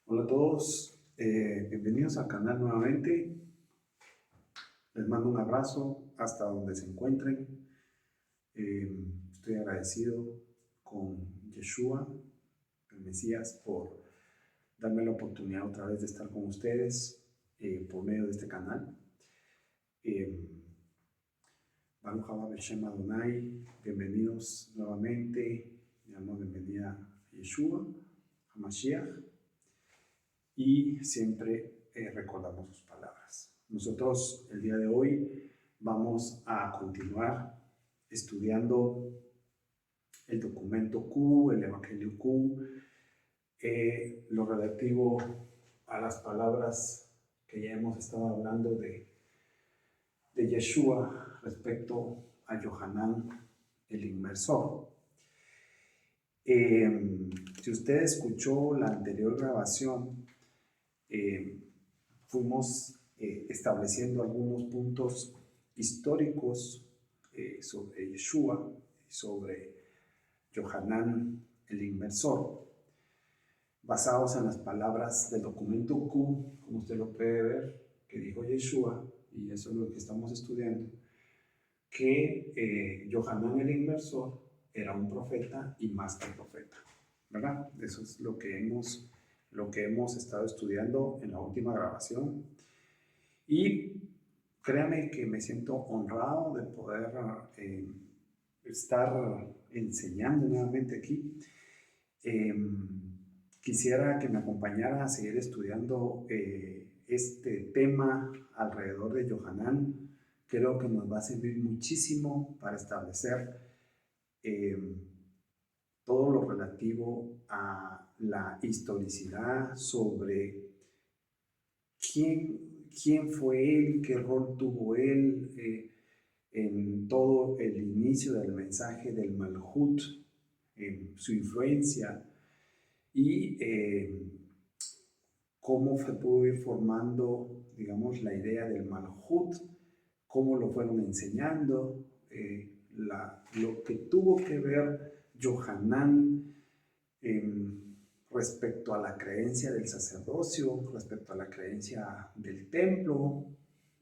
Hola a todos, bienvenidos al canal nuevamente. Les mando un abrazo hasta donde se encuentren. Estoy agradecido con Yeshua, el Mesías, por darme la oportunidad otra vez de estar con ustedes por medio de este canal. Baruch haba Beshem Adonai, bienvenidos nuevamente. Le damos bienvenida a Yeshua, a Mashiach, y siempre recordamos sus palabras. Nosotros el día de hoy vamos a continuar estudiando el documento Q, el Evangelio Q, lo relativo a las palabras que ya hemos estado hablando de Yeshua respecto a Yohanan el Inmersor. Si usted escuchó la anterior grabación, fuimos estableciendo algunos puntos históricos sobre Yeshua y sobre Yohanan el Inmersor, basados en las palabras del documento Q, como usted lo puede ver, que dijo Yeshua, y eso es lo que estamos estudiando, que Yohanan el Inmersor era un profeta y más que profeta, ¿verdad? Eso es lo que hemos estado estudiando en la última grabación. Y créame que me siento honrado de poder estar enseñando nuevamente aquí. Quisiera que me acompañara a seguir estudiando este tema alrededor de Yohanan. Creo que nos va a servir muchísimo para establecer todo lo relativo a la historicidad sobre quién fue él, qué rol tuvo él en todo el inicio del mensaje del Malhut, su influencia y cómo se pudo ir formando, digamos, la idea del Malhut, cómo lo fueron enseñando, lo que tuvo que ver Yohanan respecto a la creencia del sacerdocio, respecto a la creencia del templo,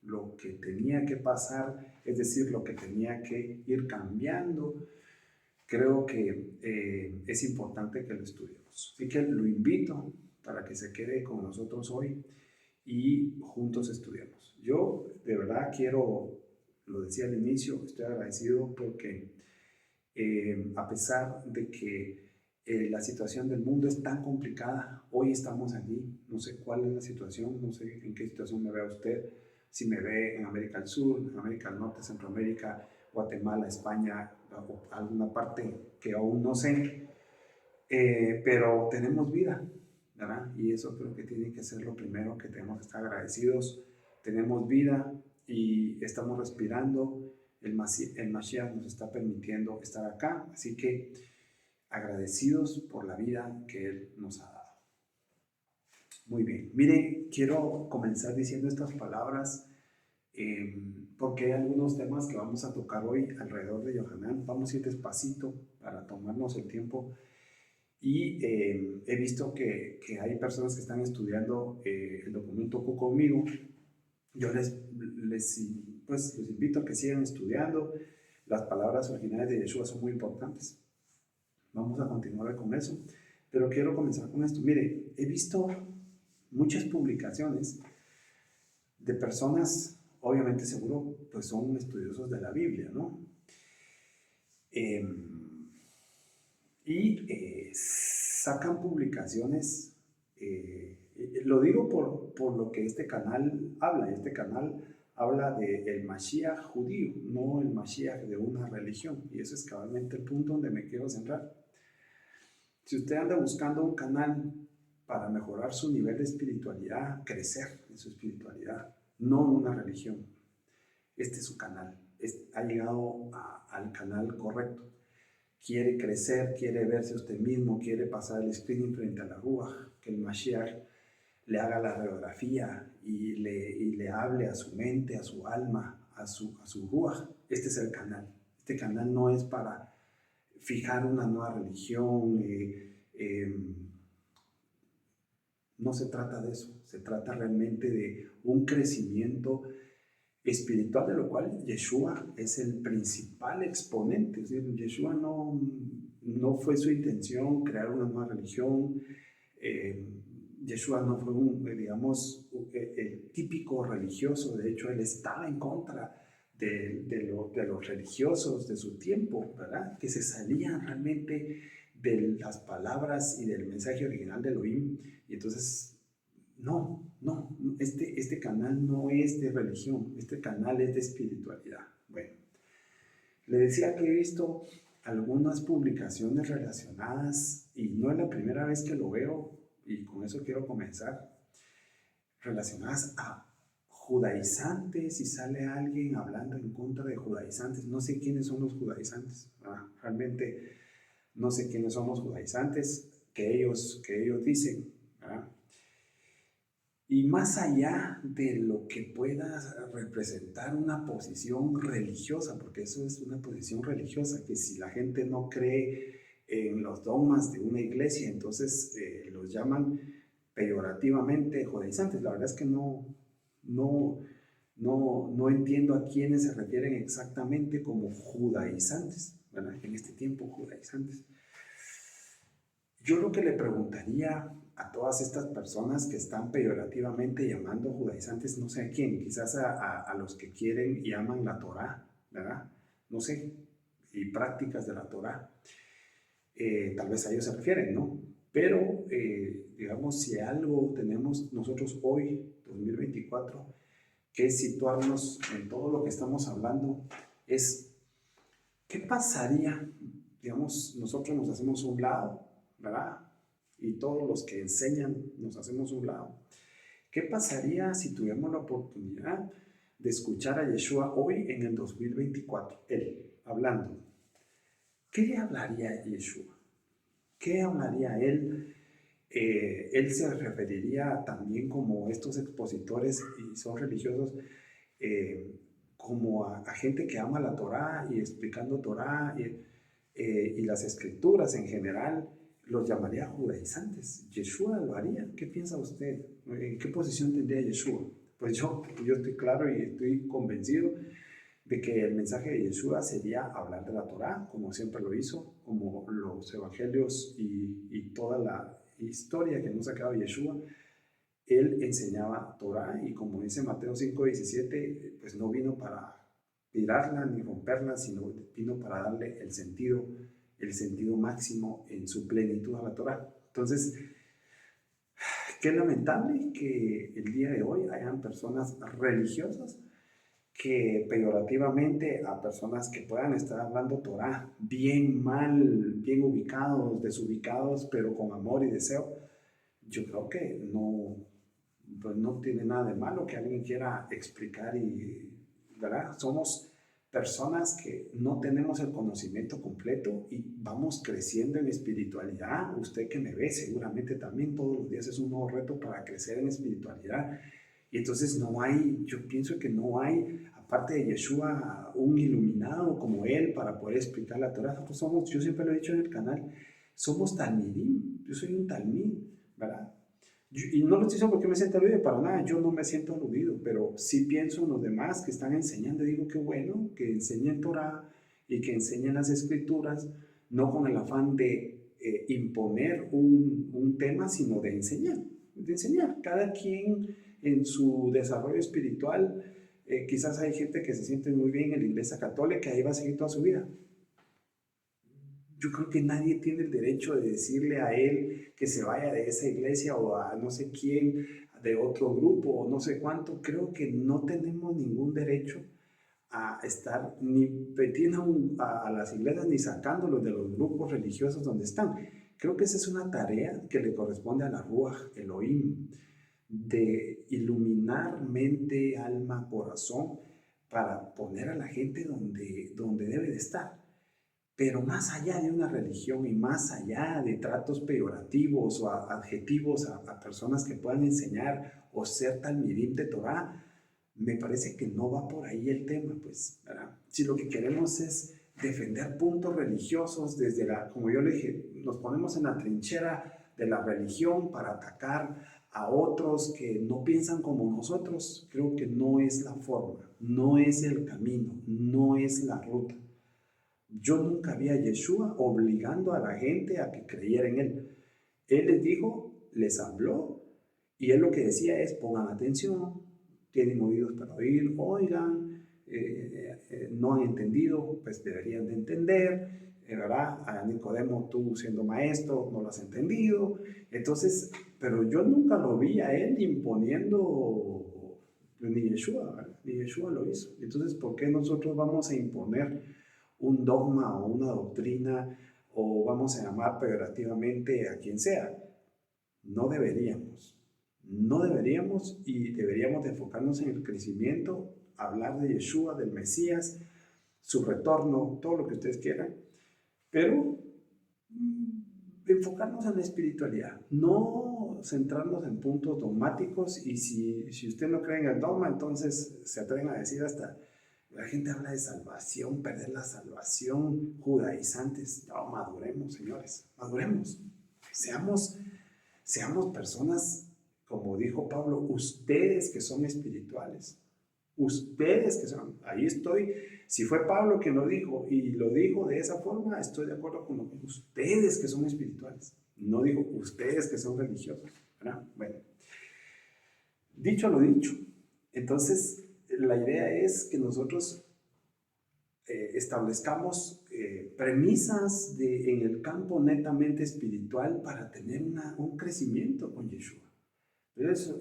lo que tenía que pasar, es decir, lo que tenía que ir cambiando. Creo que es importante que lo estudiemos. Así que lo invito para que se quede con nosotros hoy y juntos estudiemos. Yo de verdad quiero, lo decía al inicio, estoy agradecido porque a pesar de que la situación del mundo es tan complicada, hoy estamos aquí, no sé cuál es la situación, no sé en qué situación me ve usted, si me ve en América del Sur, en América del Norte, Centroamérica, Guatemala, España, o alguna parte que aún no sé, pero tenemos vida, ¿verdad? Y eso creo que tiene que ser lo primero que tenemos que estar agradecidos. Tenemos vida y estamos respirando. El Mashiach nos está permitiendo estar acá, así que agradecidos por la vida que Él nos ha dado. Muy bien, mire, quiero comenzar diciendo estas palabras porque hay algunos temas que vamos a tocar hoy alrededor de Yohanan. Vamos a ir despacito para tomarnos el tiempo. Y he visto que hay personas que están estudiando el documento Q conmigo. Yo les invito a que sigan estudiando. Las palabras originales de Yeshua son muy importantes. Vamos a continuar con eso. Pero quiero comenzar con esto. Mire, he visto muchas publicaciones de personas, obviamente seguro, pues son estudiosos de la Biblia, ¿no? Sacan publicaciones, lo digo por lo que este canal habla. Este canal habla del Mashiach judío, no el Mashiach de una religión, y eso es cabalmente el punto donde me quiero centrar. Si usted anda buscando un canal para mejorar su nivel de espiritualidad, crecer en su espiritualidad, no una religión, este es su canal, ha llegado al canal correcto. Quiere crecer, quiere verse usted mismo, quiere pasar el screening frente a la Ruach, que el Mashiach le haga la radiografía y le hable a su mente, a su alma, a su Ruach. Este es el canal. Este canal no es para fijar una nueva religión, no se trata de eso, se trata realmente de un crecimiento espiritual, de lo cual Yeshua es el principal exponente. Es decir, Yeshua no fue su intención crear una nueva religión. Yeshua no fue digamos, el típico religioso. De hecho, él estaba en contra de los religiosos de su tiempo, ¿verdad? Que se salían realmente de las palabras y del mensaje original de Elohim. Y entonces, este canal no es de religión, este canal es de espiritualidad. Bueno, le decía que he visto algunas publicaciones relacionadas, y no es la primera vez que lo veo, y con eso quiero comenzar, relacionadas a judaizantes, y sale alguien hablando en contra de judaizantes. No sé quiénes son los judaizantes, realmente no sé quiénes son los judaizantes que ellos dicen, ¿verdad? Y más allá de lo que pueda representar una posición religiosa, porque eso es una posición religiosa, que si la gente no cree en los dogmas de una iglesia, entonces los llaman peyorativamente judaizantes. La verdad es que no entiendo a quiénes se refieren exactamente como judaizantes, ¿verdad? En este tiempo, judaizantes. Yo lo que le preguntaría a todas estas personas que están peyorativamente llamando judaizantes, no sé a quién, quizás a los que quieren y aman la Torá, ¿verdad? No sé, y prácticas de la Torá. Tal vez a ellos se refieren, ¿no? Pero, digamos, si algo tenemos nosotros hoy, 2024, que es situarnos en todo lo que estamos hablando, es ¿qué pasaría? Digamos, nosotros nos hacemos un lado, ¿verdad? Y todos los que enseñan nos hacemos un lado. ¿Qué pasaría si tuviéramos la oportunidad de escuchar a Yeshua hoy en el 2024? Él, hablando. ¿Qué le hablaría a Yeshua? ¿Qué hablaría él? Él se referiría también como estos expositores y son religiosos, como a gente que ama la Torá y explicando Torá y las escrituras en general, los llamaría judaizantes. ¿Yeshua lo haría? ¿Qué piensa usted? ¿En qué posición tendría Yeshua? Pues yo estoy claro y estoy convencido de que el mensaje de Yeshua sería hablar de la Torá, como siempre lo hizo, como los evangelios y toda la historia que nos ha sacado Yeshua. Él enseñaba Torá y, como dice Mateo 5:17, pues no vino para tirarla ni romperla, sino vino para darle el sentido máximo en su plenitud a la Torá. Entonces, qué lamentable que el día de hoy hayan personas religiosas que peyorativamente a personas que puedan estar hablando Torá, bien, mal, bien ubicados, desubicados, pero con amor y deseo. Yo creo que pues no tiene nada de malo que alguien quiera explicar, ¿verdad? Somos personas que no tenemos el conocimiento completo y vamos creciendo en espiritualidad. Usted que me ve seguramente también todos los días es un nuevo reto para crecer en espiritualidad. Y entonces yo pienso que no hay, aparte de Yeshua, un iluminado como él para poder explicar la Torah. Nosotros yo siempre lo he dicho en el canal, somos talmidim. Yo soy un talmid, ¿verdad? Y no lo estoy diciendo porque me siento aludido, para nada, yo no me siento aludido, pero sí pienso en los demás que están enseñando. Digo, qué bueno que enseñen Torah y que enseñen las escrituras, no con el afán de imponer un tema, sino de enseñar. Cada quien en su desarrollo espiritual. Quizás hay gente que se siente muy bien en la iglesia católica y ahí va a seguir toda su vida. Yo creo que nadie tiene el derecho de decirle a él que se vaya de esa iglesia o a no sé quién de otro grupo o no sé cuánto. Creo que no tenemos ningún derecho a estar ni metiendo a las iglesias ni sacándolos de los grupos religiosos donde están. Creo que esa es una tarea que le corresponde a la Ruach Elohim, de iluminar mente, alma, corazón, para poner a la gente donde debe de estar. Pero más allá de una religión y más allá de tratos peyorativos o adjetivos a personas que puedan enseñar o ser talmidim de Torah, me parece que no va por ahí el tema, pues, ¿verdad? Si lo que queremos es defender puntos religiosos como yo le dije, nos ponemos en la trinchera de la religión para atacar a otros que no piensan como nosotros, creo que no es la forma, no es el camino, no es la ruta. Yo nunca vi a Yeshua obligando a la gente a que creyera en él. Él les dijo, les habló, y él lo que decía es, pongan atención, tienen oídos para oír, oigan, no han entendido, pues deberían de entender, ¿verdad? A Nicodemo, tú siendo maestro, no lo has entendido. Entonces, pero yo nunca lo vi a él imponiendo, ni Yeshua, ¿verdad? Ni Yeshua lo hizo. Entonces, ¿por qué nosotros vamos a imponer un dogma o una doctrina o vamos a llamar peyorativamente a quien sea? No deberíamos. No deberíamos, y deberíamos de enfocarnos en el crecimiento, hablar de Yeshua, del Mesías, su retorno, todo lo que ustedes quieran, pero enfocarnos en la espiritualidad, no centrarnos en puntos dogmáticos. Y si usted no cree en el dogma, entonces se atreven a decir hasta, la gente habla de salvación, perder la salvación, judaizantes. No, maduremos, señores, maduremos, seamos personas, como dijo Pablo, ustedes que son espirituales, ustedes que son, ahí estoy, si fue Pablo quien lo dijo y lo dijo de esa forma, estoy de acuerdo con lo que ustedes que son espirituales, no digo ustedes que son religiosos, ¿verdad? Bueno, dicho lo dicho, entonces la idea es que nosotros establezcamos premisas en el campo netamente espiritual para tener un crecimiento con Yeshua. Eso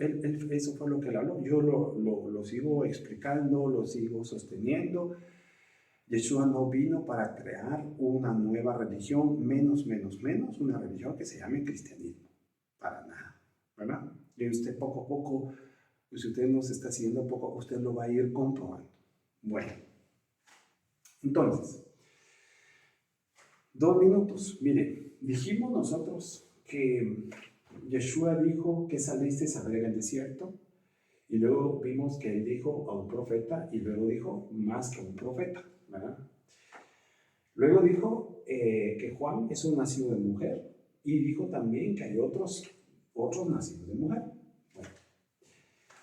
fue lo que él habló. Yo lo sigo explicando, lo sigo sosteniendo. Yeshua no vino para crear una nueva religión, menos, una religión que se llame cristianismo. Para nada, ¿verdad? Y usted poco a poco, si usted nos está siguiendo poco, usted lo va a ir comprobando. Bueno, entonces, 2 minutos. Miren, dijimos nosotros que Yeshua dijo que saliste a ver en el desierto, y luego vimos que él dijo a un profeta, y luego dijo más que un profeta, ¿verdad? Luego dijo que Juan es un nacido de mujer, y dijo también que hay otros nacidos de mujer. Bueno,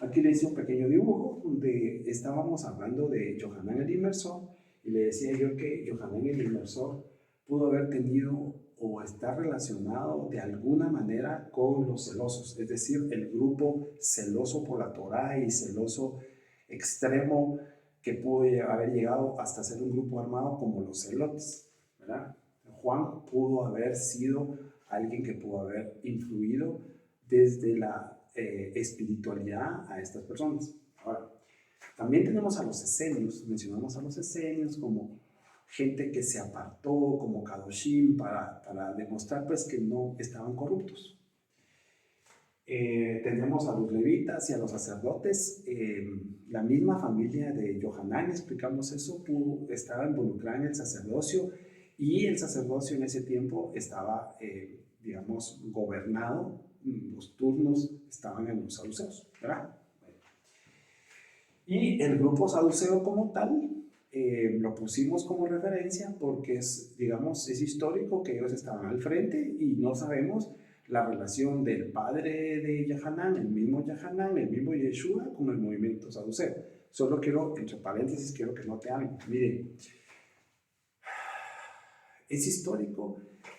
aquí le hice un pequeño dibujo donde estábamos hablando de Yohanan el Inmersor, y le decía yo que Yohanan el Inmersor pudo haber tenido o está relacionado de alguna manera con los celosos, es decir, el grupo celoso por la Torá y celoso extremo que pudo haber llegado hasta ser un grupo armado como los celotes, ¿verdad? Juan pudo haber sido alguien que pudo haber influido desde la espiritualidad a estas personas. Ahora, también tenemos a los esenios, mencionamos a los esenios como gente que se apartó, como Kadoshim, para demostrar pues que no estaban corruptos. Tenemos a los levitas y a los sacerdotes. La misma familia de Yohanan, explicamos eso, estaba involucrada en el sacerdocio, y el sacerdocio en ese tiempo estaba, digamos, gobernado, los turnos estaban en los saduceos, ¿verdad? Y el grupo saduceo como tal, lo pusimos como referencia porque es, digamos, es histórico que ellos estaban al frente, y no sabemos la relación del padre de Yohanan, el mismo Yeshua, con el movimiento saduceo. Solo quiero, entre paréntesis, quiero que note algo. Miren, es histórico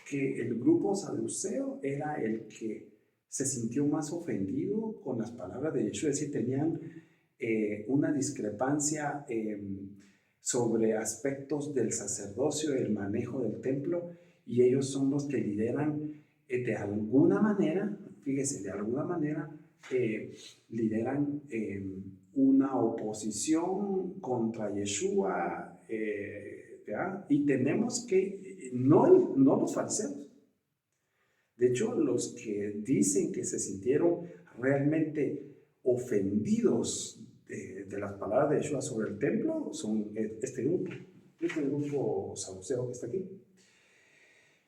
que el grupo saduceo era el que se sintió más ofendido con las palabras de Yeshua, es decir, tenían una discrepancia sobre aspectos del sacerdocio, el manejo del templo, y ellos son los que lideran de alguna manera, fíjese, de alguna manera lideran una oposición contra Yeshua, y tenemos que, no los fariseos, de hecho los que dicen que se sintieron realmente ofendidos de las palabras de Yeshua sobre el templo son este grupo saduceo que está aquí.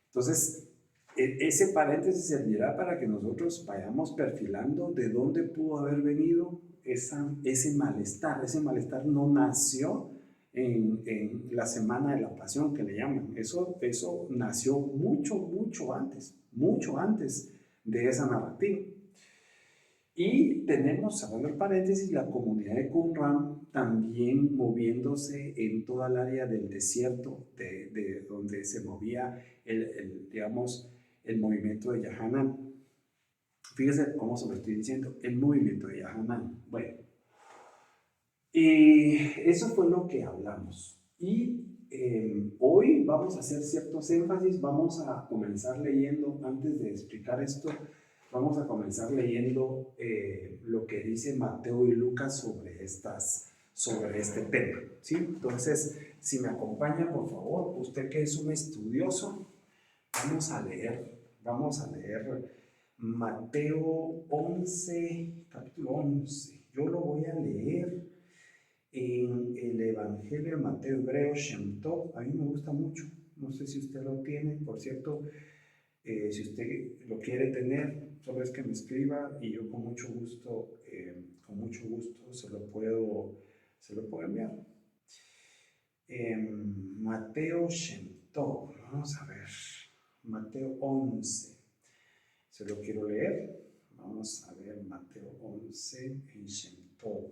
Entonces, ese paréntesis servirá para que nosotros vayamos perfilando de dónde pudo haber venido ese malestar. Ese malestar no nació en la semana de la pasión, que le llaman. Eso nació mucho antes de esa narrativa. Y tenemos, cerrando el paréntesis, la comunidad de Qumran también moviéndose en toda el área del desierto, de donde se movía digamos, el movimiento de Yahanan. Fíjese cómo se lo estoy diciendo, el movimiento de Yahanan. Bueno, eso fue lo que hablamos. Y hoy vamos a hacer ciertos énfasis, vamos a comenzar leyendo, antes de explicar esto, vamos a comenzar leyendo lo que dice Mateo y Lucas sobre este tema, ¿sí? Entonces, si me acompaña, por favor, usted que es un estudioso, vamos a leer Mateo 11, capítulo 11. Yo lo voy a leer en el Evangelio de Mateo Hebreo Shem Tov. A mí me gusta mucho, no sé si usted lo tiene, por cierto. Si usted lo quiere tener, solo es que me escriba y yo con mucho gusto se lo puedo enviar. Mateo Shem Tov, vamos a ver, Mateo 11, se lo quiero leer. Vamos a ver Mateo 11 en Shem Tov.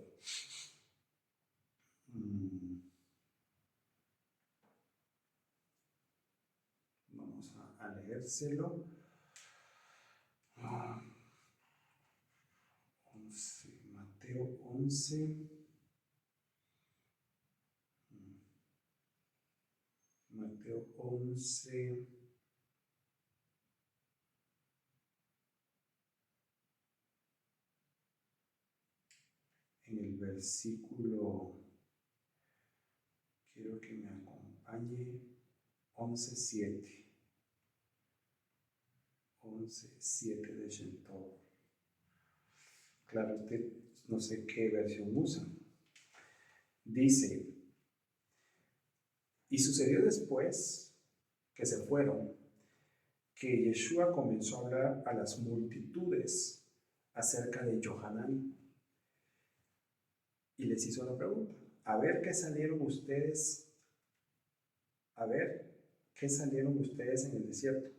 Vamos a leérselo. 11, Mateo 11. Mateo 11. En el versículo, quiero que me acompañe, 11:7. 11:7 de Shem Tov. Claro, usted no sé qué versión usa. Dice: y sucedió después que se fueron, que Yeshua comenzó a hablar a las multitudes acerca de Johanán y les hizo la pregunta: a ver qué salieron ustedes en el desierto.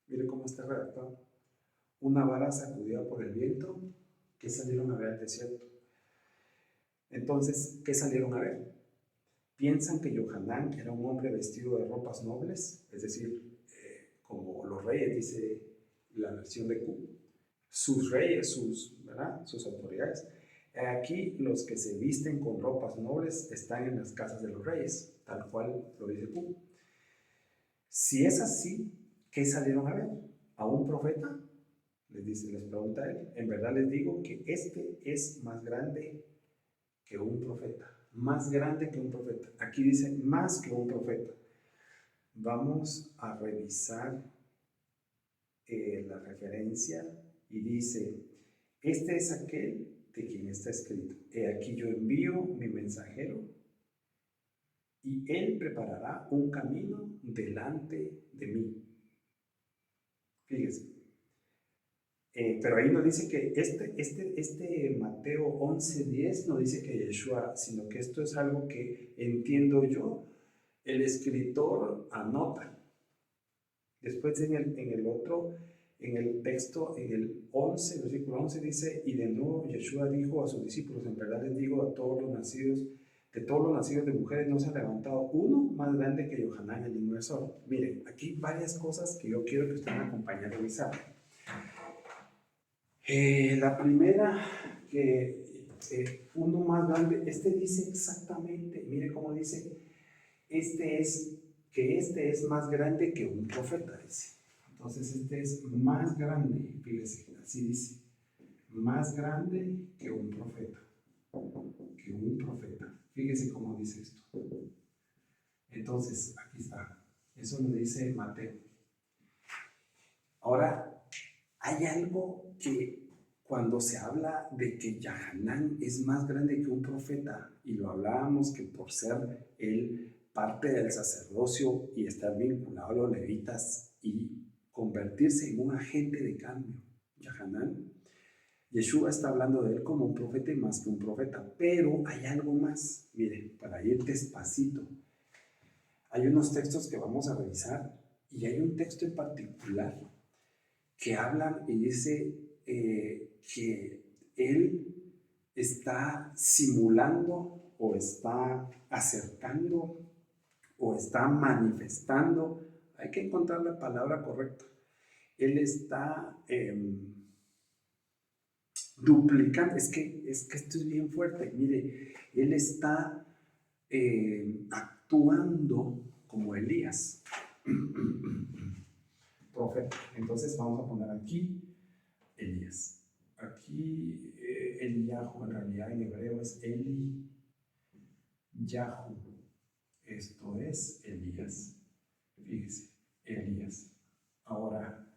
Mire cómo está redactado. Una vara sacudida por el viento. ¿Qué salieron a ver al desierto? Entonces, ¿qué salieron a ver? Piensan que Johanán era un hombre vestido de ropas nobles, es decir, como los reyes, dice la versión de Q, sus reyes, sus autoridades. Aquí los que se visten con ropas nobles están en las casas de los reyes, tal cual lo dice Q. Si es así, ¿qué salieron a ver? ¿A un profeta? Les pregunta él. En verdad les digo que este es más grande que un profeta. Más grande que un profeta. Aquí dice más que un profeta. Vamos a revisar la referencia y dice: este es aquel de quien está escrito: he aquí yo envío mi mensajero y él preparará un camino delante de mí. Fíjese. Pero ahí no dice que este Mateo 11:10 no dice que Yeshua, sino que esto es algo que entiendo yo, el escritor anota. Después en el texto, en el 11, versículo 11 dice: y de nuevo Yeshua dijo a sus discípulos: en verdad les digo, de todos los nacidos de mujeres no se ha levantado uno más grande que Johanán el inversor. Miren, aquí varias cosas que yo quiero que usted me acompañe a revisar. La primera, que uno más grande, dice exactamente, mire cómo dice: este es más grande que un profeta, dice. Entonces este es más grande, fíjese, así dice, más grande que un profeta, fíjese cómo dice esto. Entonces, aquí está, eso lo dice Mateo. Ahora, hay algo que cuando se habla de que Yahanán es más grande que un profeta, y lo hablábamos que por ser él parte del sacerdocio y estar vinculado a los levitas y convertirse en un agente de cambio, Yahanán, Yeshua está hablando de él como un profeta y más que un profeta. Pero hay algo más, miren, para ir despacito. Hay unos textos que vamos a revisar y hay un texto en particular que habla y dice que él está simulando o está acercando o está manifestando, hay que encontrar la palabra correcta, él está duplicando, es que esto es bien fuerte, mire, él está actuando como Elías, profeta. Entonces vamos a poner aquí Elías. Aquí Eliyahu en realidad en hebreo es Eliyahu. Esto es Elías. Fíjese, Elías. Ahora,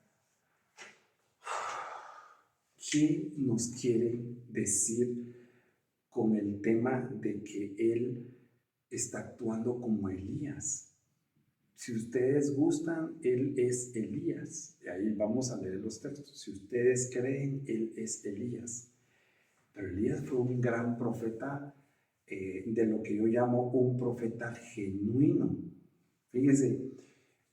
¿qué nos quiere decir con el tema de que él está actuando como Elías? Si ustedes gustan, él es Elías. Y ahí vamos a leer los textos. Si ustedes creen, él es Elías. Pero Elías fue un gran profeta, de lo que yo llamo un profeta genuino. Fíjense,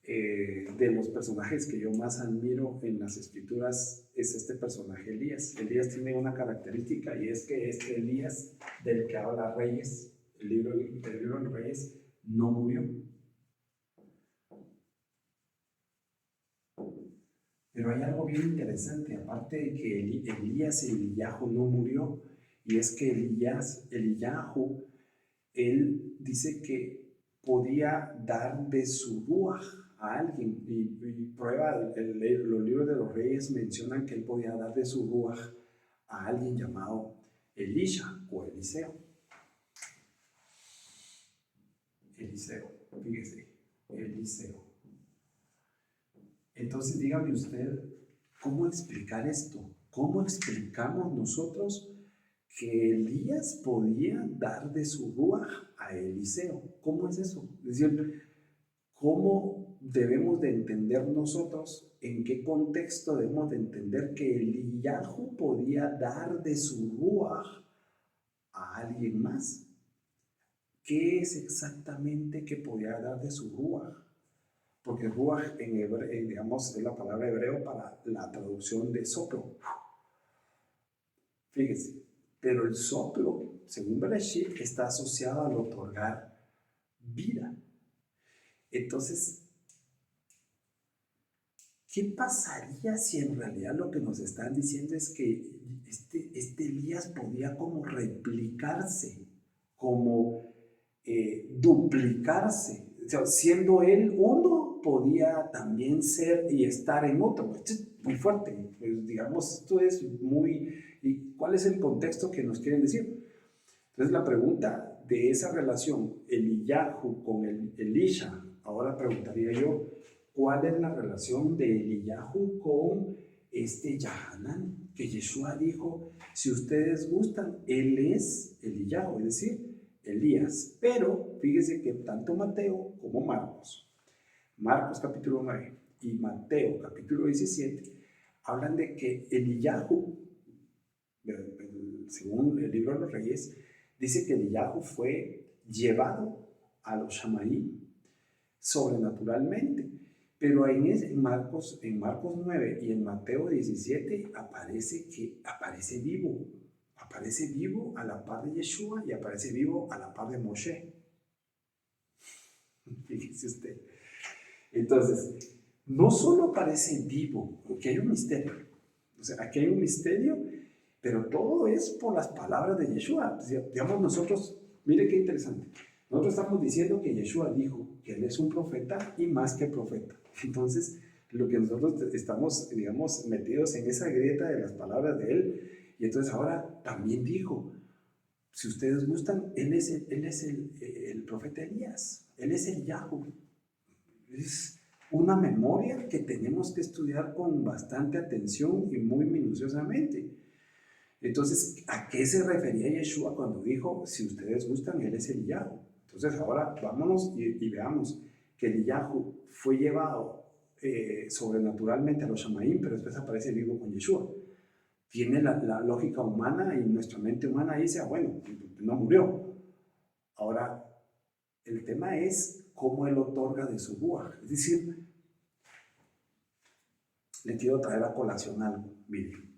de los personajes que yo más admiro en las escrituras es este personaje Elías. Elías tiene una característica y es que este Elías del que habla Reyes, el libro de Reyes, no murió. Pero hay algo bien interesante, aparte de que Elías y Eliyahu no murió, y es que Eliyahu, él dice que podía dar de su ruaj a alguien, y prueba, los libros de los reyes mencionan que él podía dar de su ruaj a alguien llamado Elisha o Eliseo. Eliseo, fíjese, Eliseo. Entonces dígame usted, ¿cómo explicar esto? ¿Cómo explicamos nosotros que Elías podía dar de su ruaj a Eliseo? ¿Cómo es eso? Es decir, ¿cómo debemos de entender nosotros, en qué contexto debemos de entender que Eliyahu podía dar de su ruaj a alguien más? ¿Qué es exactamente que podía dar de su ruaj? Porque ruaj digamos, es la palabra hebreo para la traducción de soplo. Fíjese, pero el soplo, según Bereshit, está asociado al otorgar vida. Entonces, ¿qué pasaría si en realidad lo que nos están diciendo es que este Elías podía como replicarse, como duplicarse? O sea, siendo él uno, podía también ser y estar en otro. Esto es muy fuerte, pues, digamos, esto es muy... ¿Y cuál es el contexto que nos quieren decir? Entonces la pregunta de esa relación, Eliyahu con Elisha, ahora preguntaría yo, ¿cuál es la relación de Eliyahu con este Yahanan? Que Yeshua dijo, si ustedes gustan, él es Eliyahu, es decir, Elías. Pero fíjese que tanto Mateo como Marcos capítulo 9 y Mateo capítulo 17, hablan de que Eliyahu, según el libro de los Reyes, dice que Eliyahu fue llevado a los Shamaí sobrenaturalmente. Pero en Marcos 9 y en Mateo 17 aparece vivo. Aparece vivo a la par de Yeshua y aparece vivo a la par de Moshe. Fíjese usted. Entonces, no solo aparece vivo, porque hay un misterio. O sea, aquí hay un misterio, pero todo es por las palabras de Yeshua. Digamos nosotros, mire qué interesante. Nosotros estamos diciendo que Yeshua dijo que Él es un profeta y más que profeta. Entonces, lo que nosotros estamos, digamos, metidos en esa grieta de las palabras de Él, y entonces ahora también dijo, si ustedes gustan, Él es el profeta Elías, Él es el Yahweh. Es una memoria que tenemos que estudiar con bastante atención y muy minuciosamente. Entonces, ¿a qué se refería Yeshua cuando dijo, si ustedes gustan, Él es Eliyahu? Entonces, ahora vámonos y veamos que Eliyahu fue llevado sobrenaturalmente a los Shamaim, pero después aparece vivo con Yeshua. Tiene la lógica humana y nuestra mente humana dice, bueno, no murió. Ahora, el tema es cómo Él otorga de su ruaj. Es decir, le quiero traer a colación algo. Miren,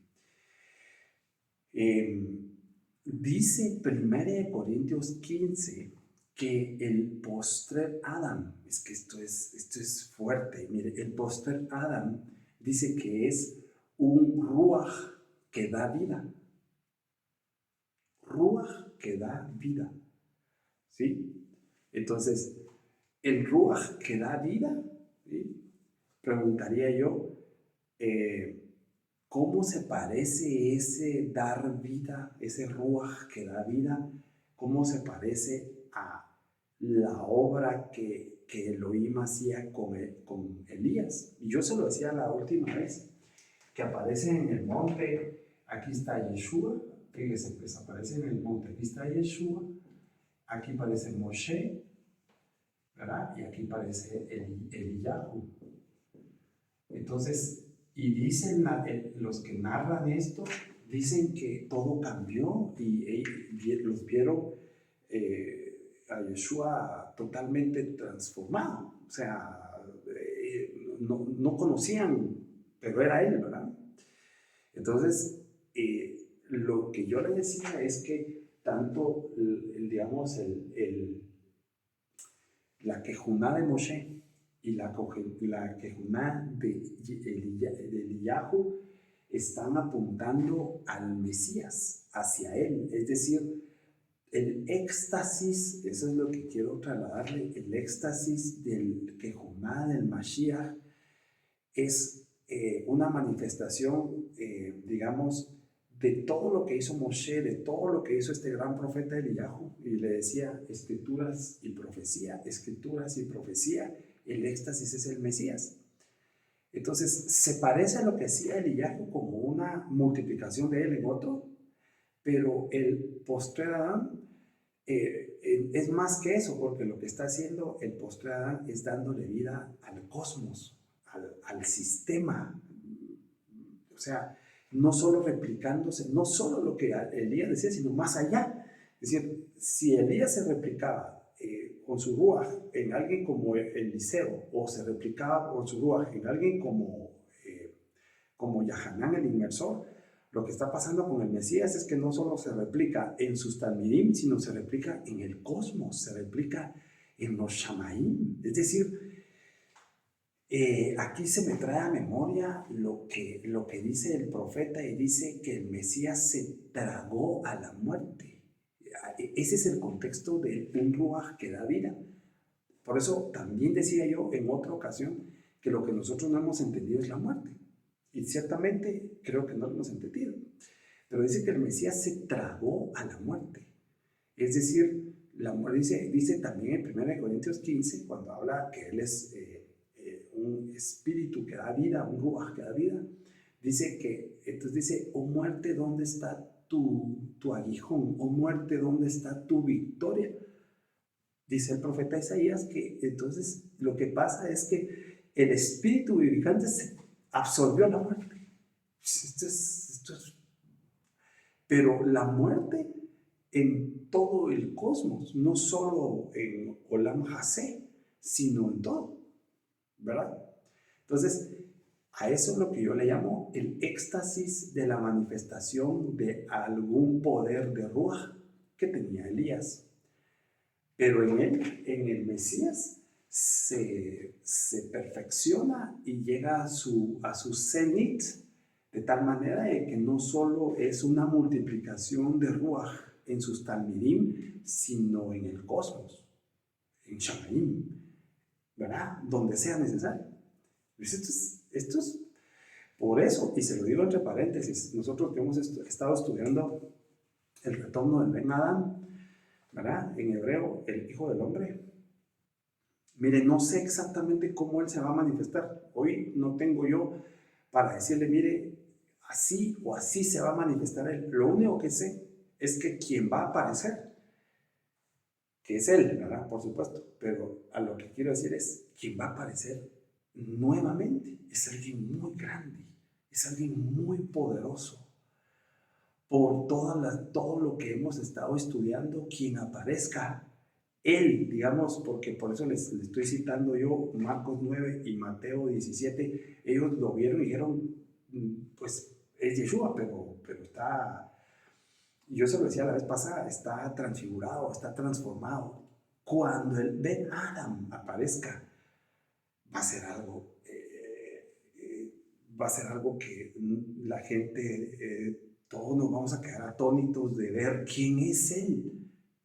Dice 1 Corintios 15 que el postrer Adán, es que esto es fuerte, mire, el postrer Adán dice que es un ruaj que da vida. Ruaj que da vida, ¿sí? Entonces, el ruaj que da vida, ¿sí? Preguntaría yo, ¿cómo se parece ese dar vida, ese ruaj que da vida? ¿Cómo se parece a la obra que Elohim hacía con Elías? Y yo se lo decía la última vez, que aparece en el monte, aquí está Yeshua, fíjese, pues aparece en el monte, aquí está Yeshua, aquí aparece Moshe, ¿verdad? Y aquí aparece Eliyahu. Entonces, y dicen los que narran esto, dicen que todo cambió y los vieron a Yeshua totalmente transformado. O sea, no conocían, pero era él, ¿verdad? Entonces, lo que yo le decía es que tanto, digamos, la quejuná de Moshe y la quejuná de Eliyahu están apuntando al Mesías, hacia él. Es decir, el éxtasis, eso es lo que quiero trasladarle, el éxtasis del quejuná del Mashiach es una manifestación, digamos, de todo lo que hizo Moshe, de todo lo que hizo este gran profeta Eliyahu, y le decía escrituras y profecía, escrituras y profecía, el éxtasis es el Mesías. Entonces, se parece a lo que hacía Eliyahu como una multiplicación de él en otro, pero el postrer Adán es más que eso, porque lo que está haciendo el postrer Adán es dándole vida al cosmos, al sistema. O sea, no solo replicándose, no solo lo que Elías decía, sino más allá. Es decir, si Elías se replicaba con su ruaj en alguien como Eliseo, o se replicaba con su ruaj en alguien como Yahanán el inmersor, lo que está pasando con el Mesías es que no solo se replica en sus talmidim, sino se replica en el cosmos, se replica en los shamaim. Es decir, aquí se me trae a memoria lo que dice el profeta, y dice que el Mesías se tragó a la muerte. Ese es el contexto de un ruaj que da vida. Por eso también decía yo en otra ocasión que lo que nosotros no hemos entendido es la muerte. Y ciertamente creo que no lo hemos entendido. Pero dice que el Mesías se tragó a la muerte. Es decir, la muerte dice también en 1 Corintios 15, cuando habla que Él es un espíritu que da vida, un ruaj que da vida, dice que, entonces dice, oh muerte, ¿dónde está tu aguijón? Oh muerte, ¿dónde está tu victoria? Dice el profeta Isaías que entonces lo que pasa es que el espíritu vivificante se absorbió la muerte. Pero la muerte en todo el cosmos, no solo en Olam Hasé, sino en todo, ¿verdad? Entonces, a eso es lo que yo le llamo el éxtasis de la manifestación de algún poder de Ruach que tenía Elías. Pero en él, en el Mesías, se perfecciona y llega a su cenit, de tal manera de que no solo es una multiplicación de Ruach en sus talmidim, sino en el cosmos, en Shamaim, ¿verdad? Donde sea necesario. Esto es por eso, y se lo digo entre paréntesis, nosotros que hemos estado estudiando el retorno del Ben Adán, ¿verdad? En hebreo, el Hijo del Hombre. Mire, no sé exactamente cómo Él se va a manifestar. Hoy no tengo yo para decirle, mire, así o así se va a manifestar Él. Lo único que sé es que quien va a aparecer, que es Él, ¿verdad? Por supuesto. Pero a lo que quiero decir es, quien va a aparecer nuevamente es alguien muy grande, es alguien muy poderoso. Por todo lo que hemos estado estudiando, quien aparezca, Él, digamos, porque por eso les estoy citando yo Marcos 9 y Mateo 17, ellos lo vieron y dijeron, pues es Yeshua, pero está, y yo se lo decía la vez pasada, está transfigurado, está transformado. Cuando el Ben Adam aparezca, va a ser algo, va a ser algo que la gente, todos nos vamos a quedar atónitos de ver quién es él.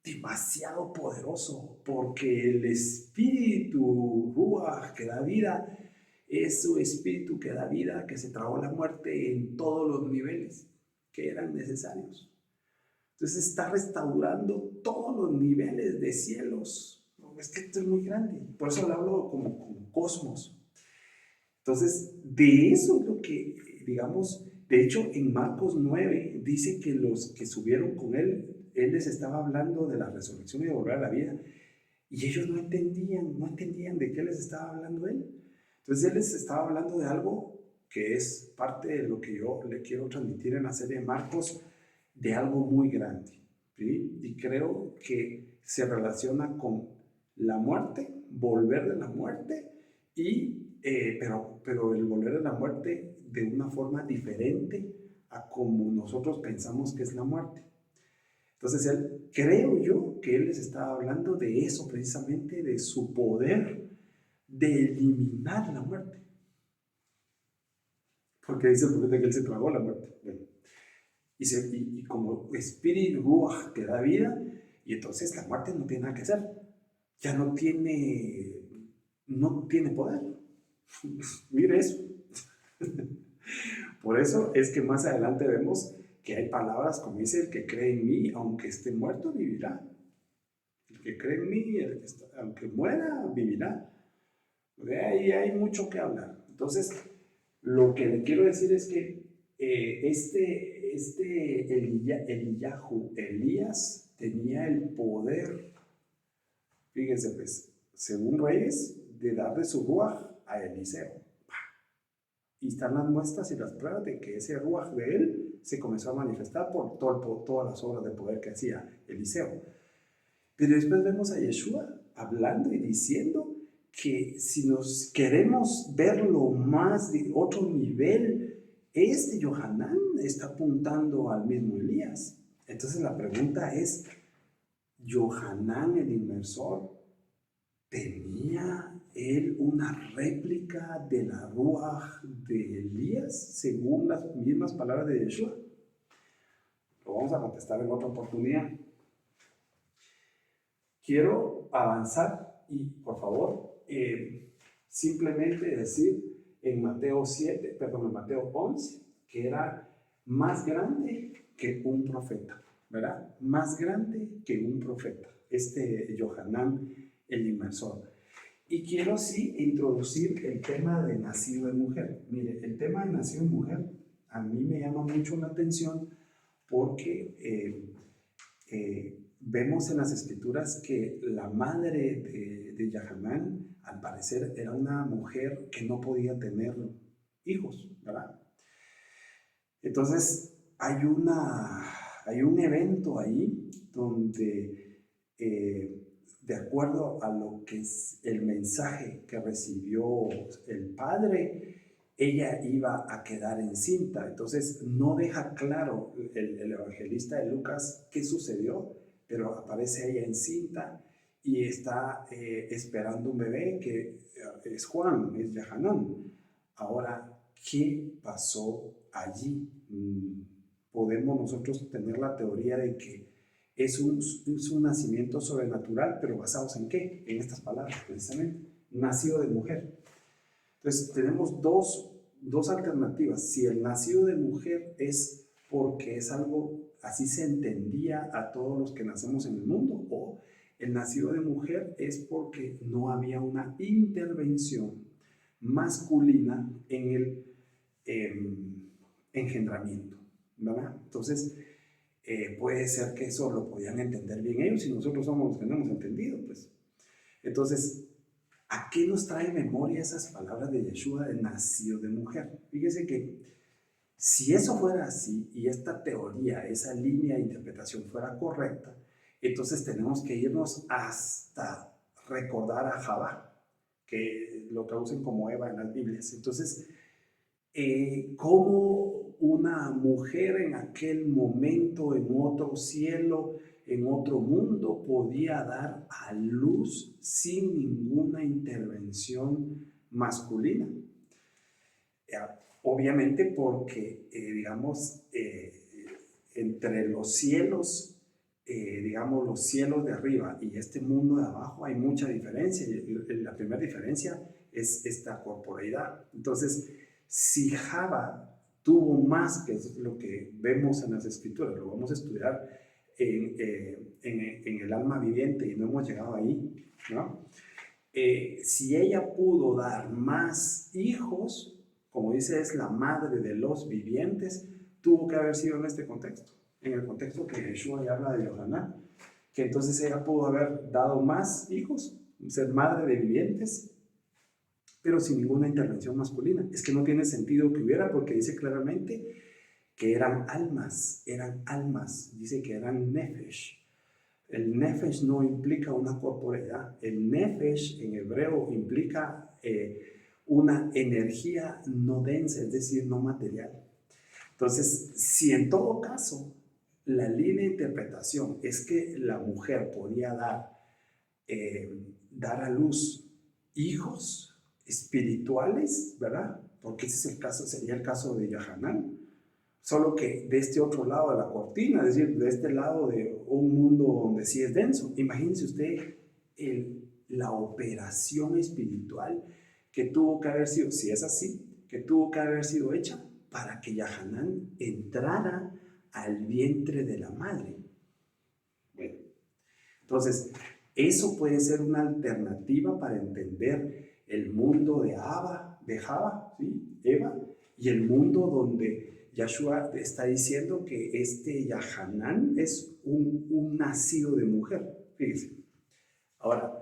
Demasiado poderoso, porque el espíritu Ruach que da vida es su espíritu que da vida, que se tragó la muerte en todos los niveles que eran necesarios. Entonces está restaurando todos los niveles de cielos. Es que esto es muy grande, por eso lo hablo como cosmos. Entonces, de eso es lo que, digamos, de hecho en Marcos 9 dice que los que subieron con él les estaba hablando de la resurrección y de volver a la vida, y ellos no entendían de qué les estaba hablando él. Entonces él les estaba hablando de algo que es parte de lo que yo le quiero transmitir en la serie de Marcos, de algo muy grande, ¿sí? Y creo que se relaciona con la muerte, volver de la muerte, pero el volver de la muerte de una forma diferente a como nosotros pensamos que es la muerte. Entonces, creo yo que él les estaba hablando de eso precisamente, de su poder de eliminar la muerte. Porque dice el profeta que él se tragó la muerte. Bueno, y como espíritu ruach que da vida, y entonces la muerte no tiene nada que hacer. Ya no tiene poder. Mire eso. Por eso es que más adelante vemos que hay palabras como dice: el que cree en mí, aunque esté muerto, vivirá. El que cree en mí, aunque muera, vivirá. De ahí hay mucho que hablar. Entonces, lo que le quiero decir es que Elías tenía el poder, fíjense pues, según Reyes, de darle su ruaj a Eliseo. Y están las muestras y las pruebas de que ese ruaj de él se comenzó a manifestar por todas las obras de poder que hacía Eliseo. Pero después vemos a Yeshua hablando y diciendo que si nos queremos verlo más de otro nivel, Yohanan está apuntando al mismo Elías. Entonces la pregunta es, ¿Yohanan el inmersor tenía él una réplica de la ruaj de Elías según las mismas palabras de Yeshua? Lo vamos a contestar en otra oportunidad. Quiero avanzar y, por favor, simplemente decir en Mateo 11, que era más grande que un profeta, ¿verdad? Más grande que un profeta, Yohanan el inmersor. Y quiero sí introducir el tema de nacido de mujer. Mire, el tema de nacido de mujer a mí me llama mucho la atención porque vemos en las escrituras que la madre de Yohanan, al parecer, era una mujer que no podía tener hijos, ¿verdad? Entonces, hay un evento ahí donde, de acuerdo a lo que es el mensaje que recibió el padre, ella iba a quedar encinta. Entonces, no deja claro el evangelista de Lucas qué sucedió, pero aparece ella encinta y está esperando un bebé que es Juan, es Yohanan. Ahora, ¿qué pasó allí? Podemos nosotros tener la teoría de que es un nacimiento sobrenatural, pero ¿basados en qué? En estas palabras, precisamente, nacido de mujer. Entonces, tenemos dos alternativas. Si el nacido de mujer es porque es algo, así se entendía a todos los que nacemos en el mundo, o el nacido de mujer es porque no había una intervención masculina en el engendramiento, ¿verdad? Entonces, puede ser que eso lo podían entender bien ellos y nosotros somos los que no hemos entendido, pues. Entonces, ¿a qué nos trae memoria esas palabras de Yeshua de nacido de mujer? Fíjese que si eso fuera así y esta teoría, esa línea de interpretación fuera correcta, entonces tenemos que irnos hasta recordar a Javá, que lo traducen como Eva en las Biblias. Entonces, ¿cómo una mujer en aquel momento, en otro cielo, en otro mundo, podía dar a luz sin ninguna intervención masculina. Obviamente porque, entre los cielos, los cielos de arriba y este mundo de abajo hay mucha diferencia. La primera diferencia es esta corporeidad. Entonces, si Java tuvo más, que es lo que vemos en las escrituras, lo vamos a estudiar en el alma viviente y no hemos llegado ahí, ¿no? Si ella pudo dar más hijos, como dice, es la madre de los vivientes, tuvo que haber sido en este contexto, en el contexto que Yeshua ya habla de Yohanan, que entonces ella pudo haber dado más hijos, ser madre de vivientes, pero sin ninguna intervención masculina. Es que no tiene sentido que hubiera, porque dice claramente que eran almas, dice que eran nefesh. El nefesh no implica una corporeidad, el nefesh en hebreo implica una energía no densa, es decir, no material. Entonces, si en todo caso la línea de interpretación es que la mujer podía dar a luz hijos espirituales, ¿verdad? Porque ese es el caso, sería el caso de Yohanan, solo que de este otro lado de la cortina, es decir, de este lado de un mundo donde sí es denso. Imagínense usted la operación espiritual que tuvo que haber sido, si es así, que tuvo que haber sido hecha para que Yohanan entrara al vientre de la madre. Bueno, entonces, eso puede ser una alternativa para entender el mundo de Java, ¿sí? Eva, y el mundo donde Yahshua está diciendo que este Yohanan es un nacido de mujer. Fíjense. Ahora,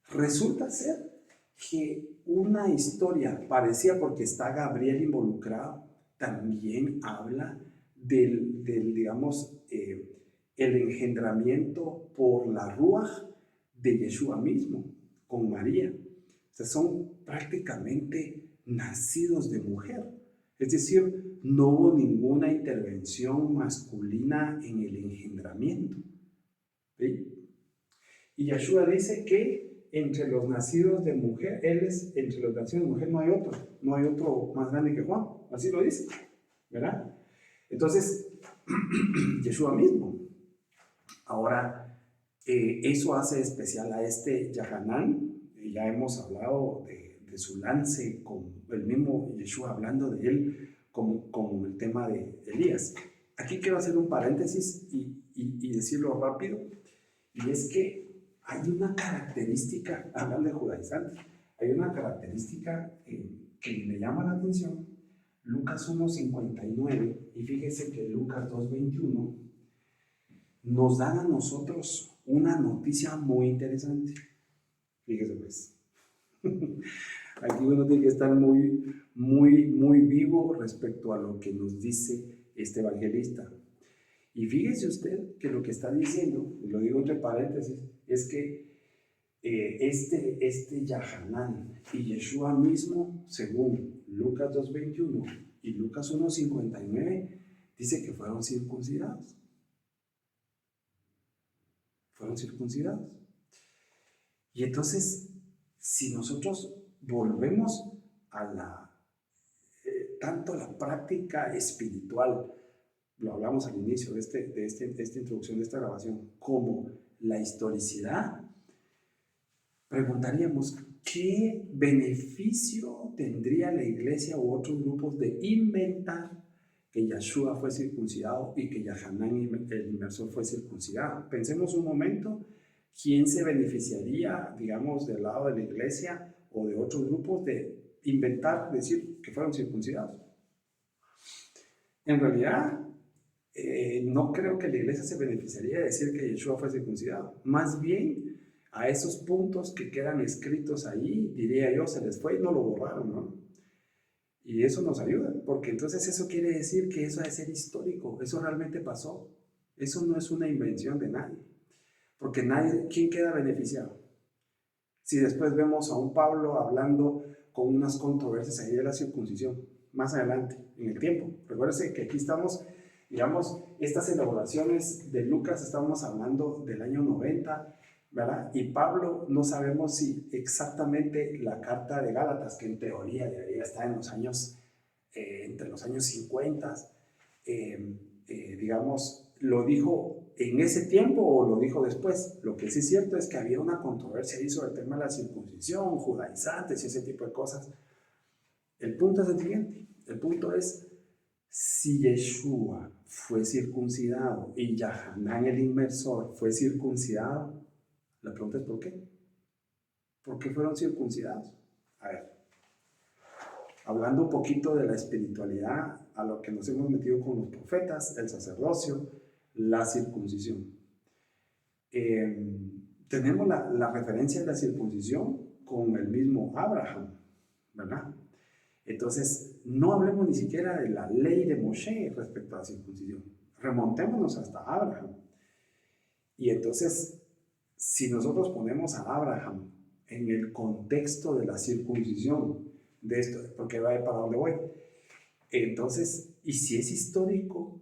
resulta ser que una historia parecida, porque está Gabriel involucrado, también habla del el engendramiento por la Ruaj de Yeshua mismo, con María. O sea, son prácticamente nacidos de mujer. Es decir, no hubo ninguna intervención masculina en el engendramiento. ¿Sí? Y Yeshua dice que entre los nacidos de mujer, entre los nacidos de mujer no hay otro más grande que Juan. Así lo dice, ¿verdad? Entonces, Yeshua mismo. Ahora, eso hace especial a este Yohanan. Ya hemos hablado de su lance, con el mismo Yeshua hablando de él como el tema de Elías. Aquí quiero hacer un paréntesis y decirlo rápido, y es que hay una característica, hablando de judaizantes, hay una característica que me llama la atención. Lucas 1:59, y fíjese que Lucas 2:21 nos dan a nosotros una noticia muy interesante. Fíjese pues. Aquí uno tiene que estar muy vivo respecto a lo que nos dice este evangelista. Y fíjese usted que lo que está diciendo, y lo digo entre paréntesis, es que este Yohanan y Yeshua mismo, según Lucas 2:21 y Lucas 1:59, dice que fueron circuncidados. Fueron circuncidados. Y entonces, si nosotros volvemos a tanto a la práctica espiritual, lo hablamos al inicio de esta introducción, de esta grabación, como la historicidad, preguntaríamos, ¿qué beneficio tendría la iglesia u otros grupos de inventar que Yeshua fue circuncidado y que Yohanan el inmersor fue circuncidado? Pensemos un momento, ¿quién se beneficiaría, digamos, del lado de la iglesia o de otros grupos de inventar, decir que fueron circuncidados? En realidad, no creo que la iglesia se beneficiaría de decir que Yeshua fue circuncidado. Más bien, a esos puntos que quedan escritos ahí, diría yo, se les fue y no lo borraron, ¿no? Y eso nos ayuda, porque entonces eso quiere decir que eso ha de ser histórico, eso realmente pasó. Eso no es una invención de nadie, porque ¿quién queda beneficiado? Si después vemos a un Pablo hablando con unas controversias ahí de la circuncisión, más adelante en el tiempo. Recuérdense que aquí estamos, digamos, estas elaboraciones de Lucas, estamos hablando del año 90, ¿verdad? Y Pablo, no sabemos si exactamente la carta de Gálatas, que en teoría debería estar en los años, entre los años 50, digamos, lo dijo en ese tiempo o lo dijo después. Lo que sí es cierto es que había una controversia ahí sobre el tema de la circuncisión, judaizantes y ese tipo de cosas. El punto es el siguiente, el punto es, si Yeshua fue circuncidado y Yahanán el inmersor fue circuncidado, la pregunta es ¿por qué? ¿Por qué fueron circuncidados? A ver, hablando un poquito de la espiritualidad, a lo que nos hemos metido con los profetas, el sacerdocio, la circuncisión. Tenemos la referencia de la circuncisión con el mismo Abraham, ¿verdad? Entonces, no hablemos ni siquiera de la ley de Moshe respecto a la circuncisión. Remontémonos hasta Abraham. Y entonces, si nosotros ponemos a Abraham en el contexto de la circuncisión, de esto, porque va a ver para dónde voy. Entonces, y si es histórico,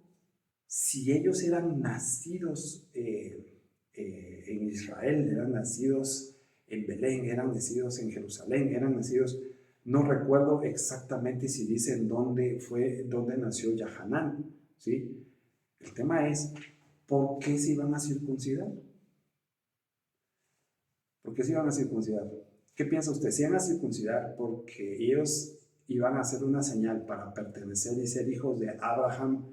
si ellos eran nacidos en Israel, eran nacidos en Belén, eran nacidos en Jerusalén, eran nacidos, no recuerdo exactamente si dicen dónde nació Yahanán, ¿sí? El tema es, ¿por qué se iban a circuncidar? ¿Por qué se iban a circuncidar? ¿Qué piensa usted? ¿Se iban a circuncidar porque ellos iban a hacer una señal para pertenecer y ser hijos de Abraham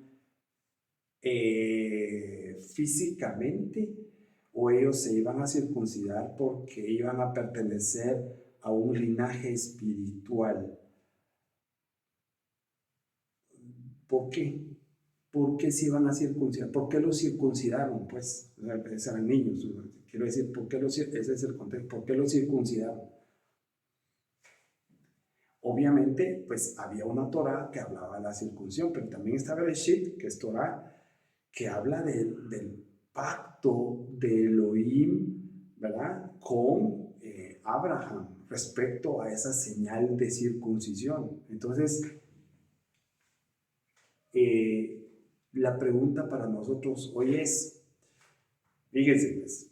físicamente? ¿O ellos se iban a circuncidar porque iban a pertenecer a un linaje espiritual? ¿Por qué? ¿Por qué se iban a circuncidar? ¿Por qué los circuncidaron? Pues, eran niños. Quiero decir, ese es el contexto. ¿Por qué los circuncidaron? Obviamente, pues había una Torah que hablaba de la circuncisión, pero también está Bereshit, que es Torah, que habla del pacto de Elohim, ¿verdad?, con Abraham respecto a esa señal de circuncisión. Entonces, la pregunta para nosotros hoy es, fíjense, pues,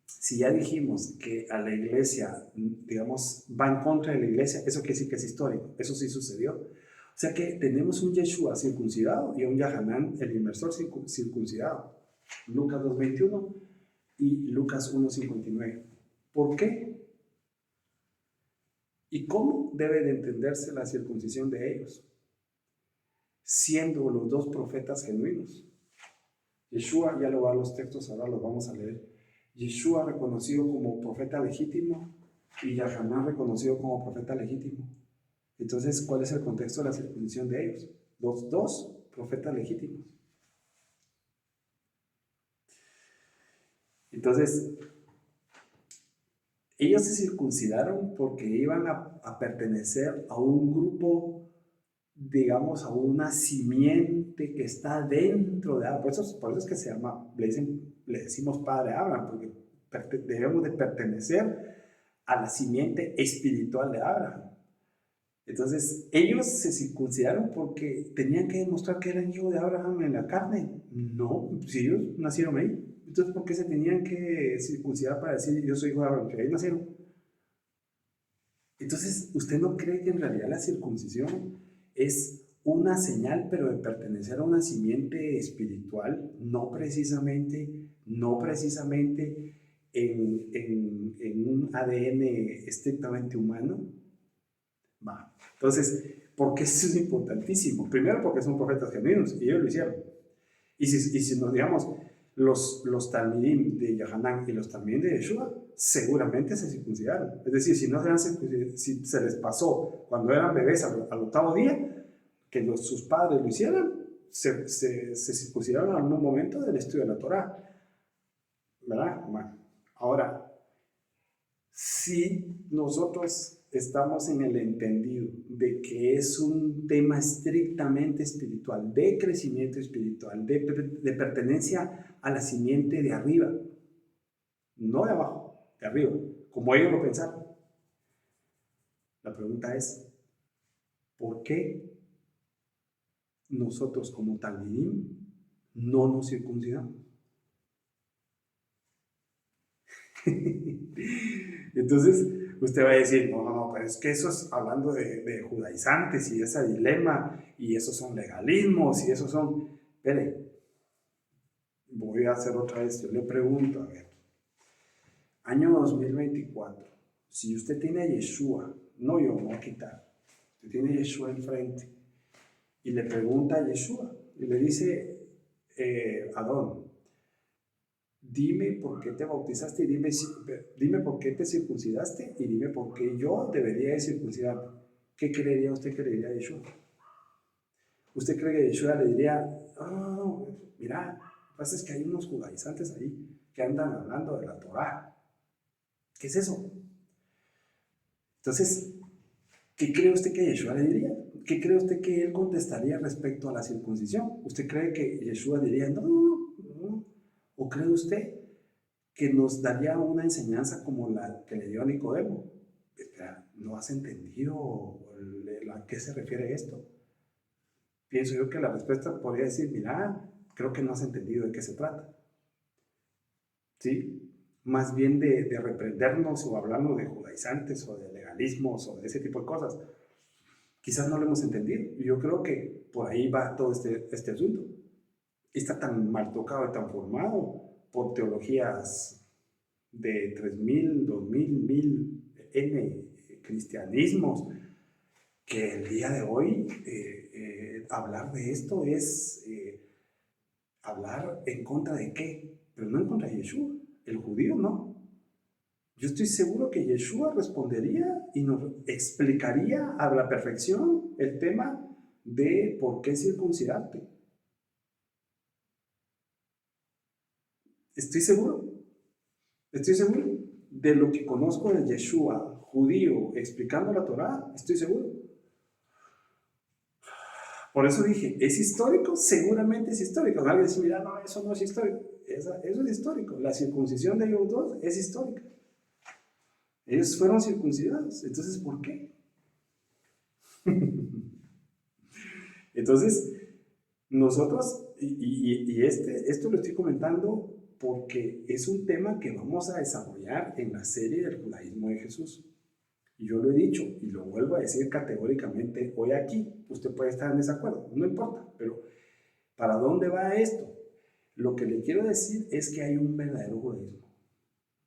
si ya dijimos que a la iglesia, digamos, va en contra de la iglesia, eso quiere decir que es histórico, eso sí sucedió. O sea que tenemos un Yeshua circuncidado y un Yahanán, el inmersor, circuncidado. Lucas 2:21 y Lucas 1:59. ¿Por qué? ¿Y cómo debe de entenderse la circuncisión de ellos? Siendo los dos profetas genuinos. Yeshua, ya lo va a los textos, ahora los vamos a leer. Yeshua reconocido como profeta legítimo y Yahanán reconocido como profeta legítimo. Entonces, ¿cuál es el contexto de la circuncisión de ellos? Los dos profetas legítimos. Entonces, ellos se circuncidaron porque iban a pertenecer a un grupo, digamos, a una simiente que está dentro de Abraham. Por eso es que se llama, le decimos padre Abraham, porque debemos de pertenecer a la simiente espiritual de Abraham. Entonces, ellos se circuncidaron porque tenían que demostrar que eran hijos de Abraham en la carne. No, si ellos nacieron ahí. Entonces, ¿por qué se tenían que circuncidar para decir yo soy hijo de Abraham? Que ahí nacieron. Entonces, ¿usted no cree que en realidad la circuncisión es una señal, pero de pertenecer a una simiente espiritual? No precisamente en un ADN estrictamente humano. Va. Entonces, ¿por qué eso es importantísimo? Primero, porque son profetas genuinos y ellos lo hicieron. Y si nos digamos, los talmidim de Yahanán y los talmidim de Yeshua, seguramente se circuncidaron. Es decir, si se les pasó cuando eran bebés al octavo día, que sus padres lo hicieran, se circuncidaron en algún momento del estudio de la Torah. ¿Verdad? Bueno, ahora, si nosotros estamos en el entendido de que es un tema estrictamente espiritual, de crecimiento espiritual, de pertenencia a la simiente de arriba, no de abajo, de arriba, como ellos lo pensaron. La pregunta es, ¿por qué nosotros como Talmidim no nos circuncidamos? Entonces, usted va a decir, no, pero es que eso es hablando de judaizantes y ese dilema, y esos son legalismos, y esos son... Espere, voy a hacer otra vez, yo le pregunto, a ver, año 2024, si usted tiene a Yeshua, no yo, no a quitar, usted tiene a Yeshua enfrente, y le pregunta a Yeshua, y le dice, Adón, dime por qué te bautizaste y dime por qué te circuncidaste y dime por qué yo debería de circuncidarme. ¿Qué creería usted que le diría a Yeshua? ¿Usted cree que Yeshua le diría, oh, mira, lo que pasa es que hay unos judaizantes ahí que andan hablando de la Torá? ¿Qué es eso? Entonces, ¿qué cree usted que Yeshua le diría? ¿Qué cree usted que él contestaría respecto a la circuncisión? ¿Usted cree que Yeshua diría, no? ¿O cree usted que nos daría una enseñanza como la que le dio a Nicodemo? Espera, ¿no has entendido a qué se refiere esto? Pienso yo que la respuesta podría decir, mira, creo que no has entendido de qué se trata. ¿Sí? Más bien de reprendernos o hablarnos de judaizantes o de legalismos o de ese tipo de cosas. Quizás no lo hemos entendido. Yo creo que por ahí va todo este asunto. Está tan mal tocado y tan formado por teologías de 3000, 2000, 1000 N cristianismos, que el día de hoy hablar de esto es hablar en contra de qué, pero no en contra de Yeshua, el judío no. Yo estoy seguro que Yeshua respondería y nos explicaría a la perfección el tema de por qué circuncidarte. Estoy seguro de lo que conozco de Yeshua, judío, explicando la Torá, estoy seguro. Por eso dije, ¿es histórico? Seguramente es histórico. Alguien dice, mira, no, eso no es histórico. Eso es histórico. La circuncisión de ellos dos es histórica. Ellos fueron circuncidados. Entonces, ¿por qué? Entonces, nosotros, esto lo estoy comentando porque es un tema que vamos a desarrollar en la serie del judaísmo de Jesús. Y yo lo he dicho y lo vuelvo a decir categóricamente hoy aquí. Usted puede estar en desacuerdo, no importa, pero ¿para dónde va esto? Lo que le quiero decir es que hay un verdadero judaísmo.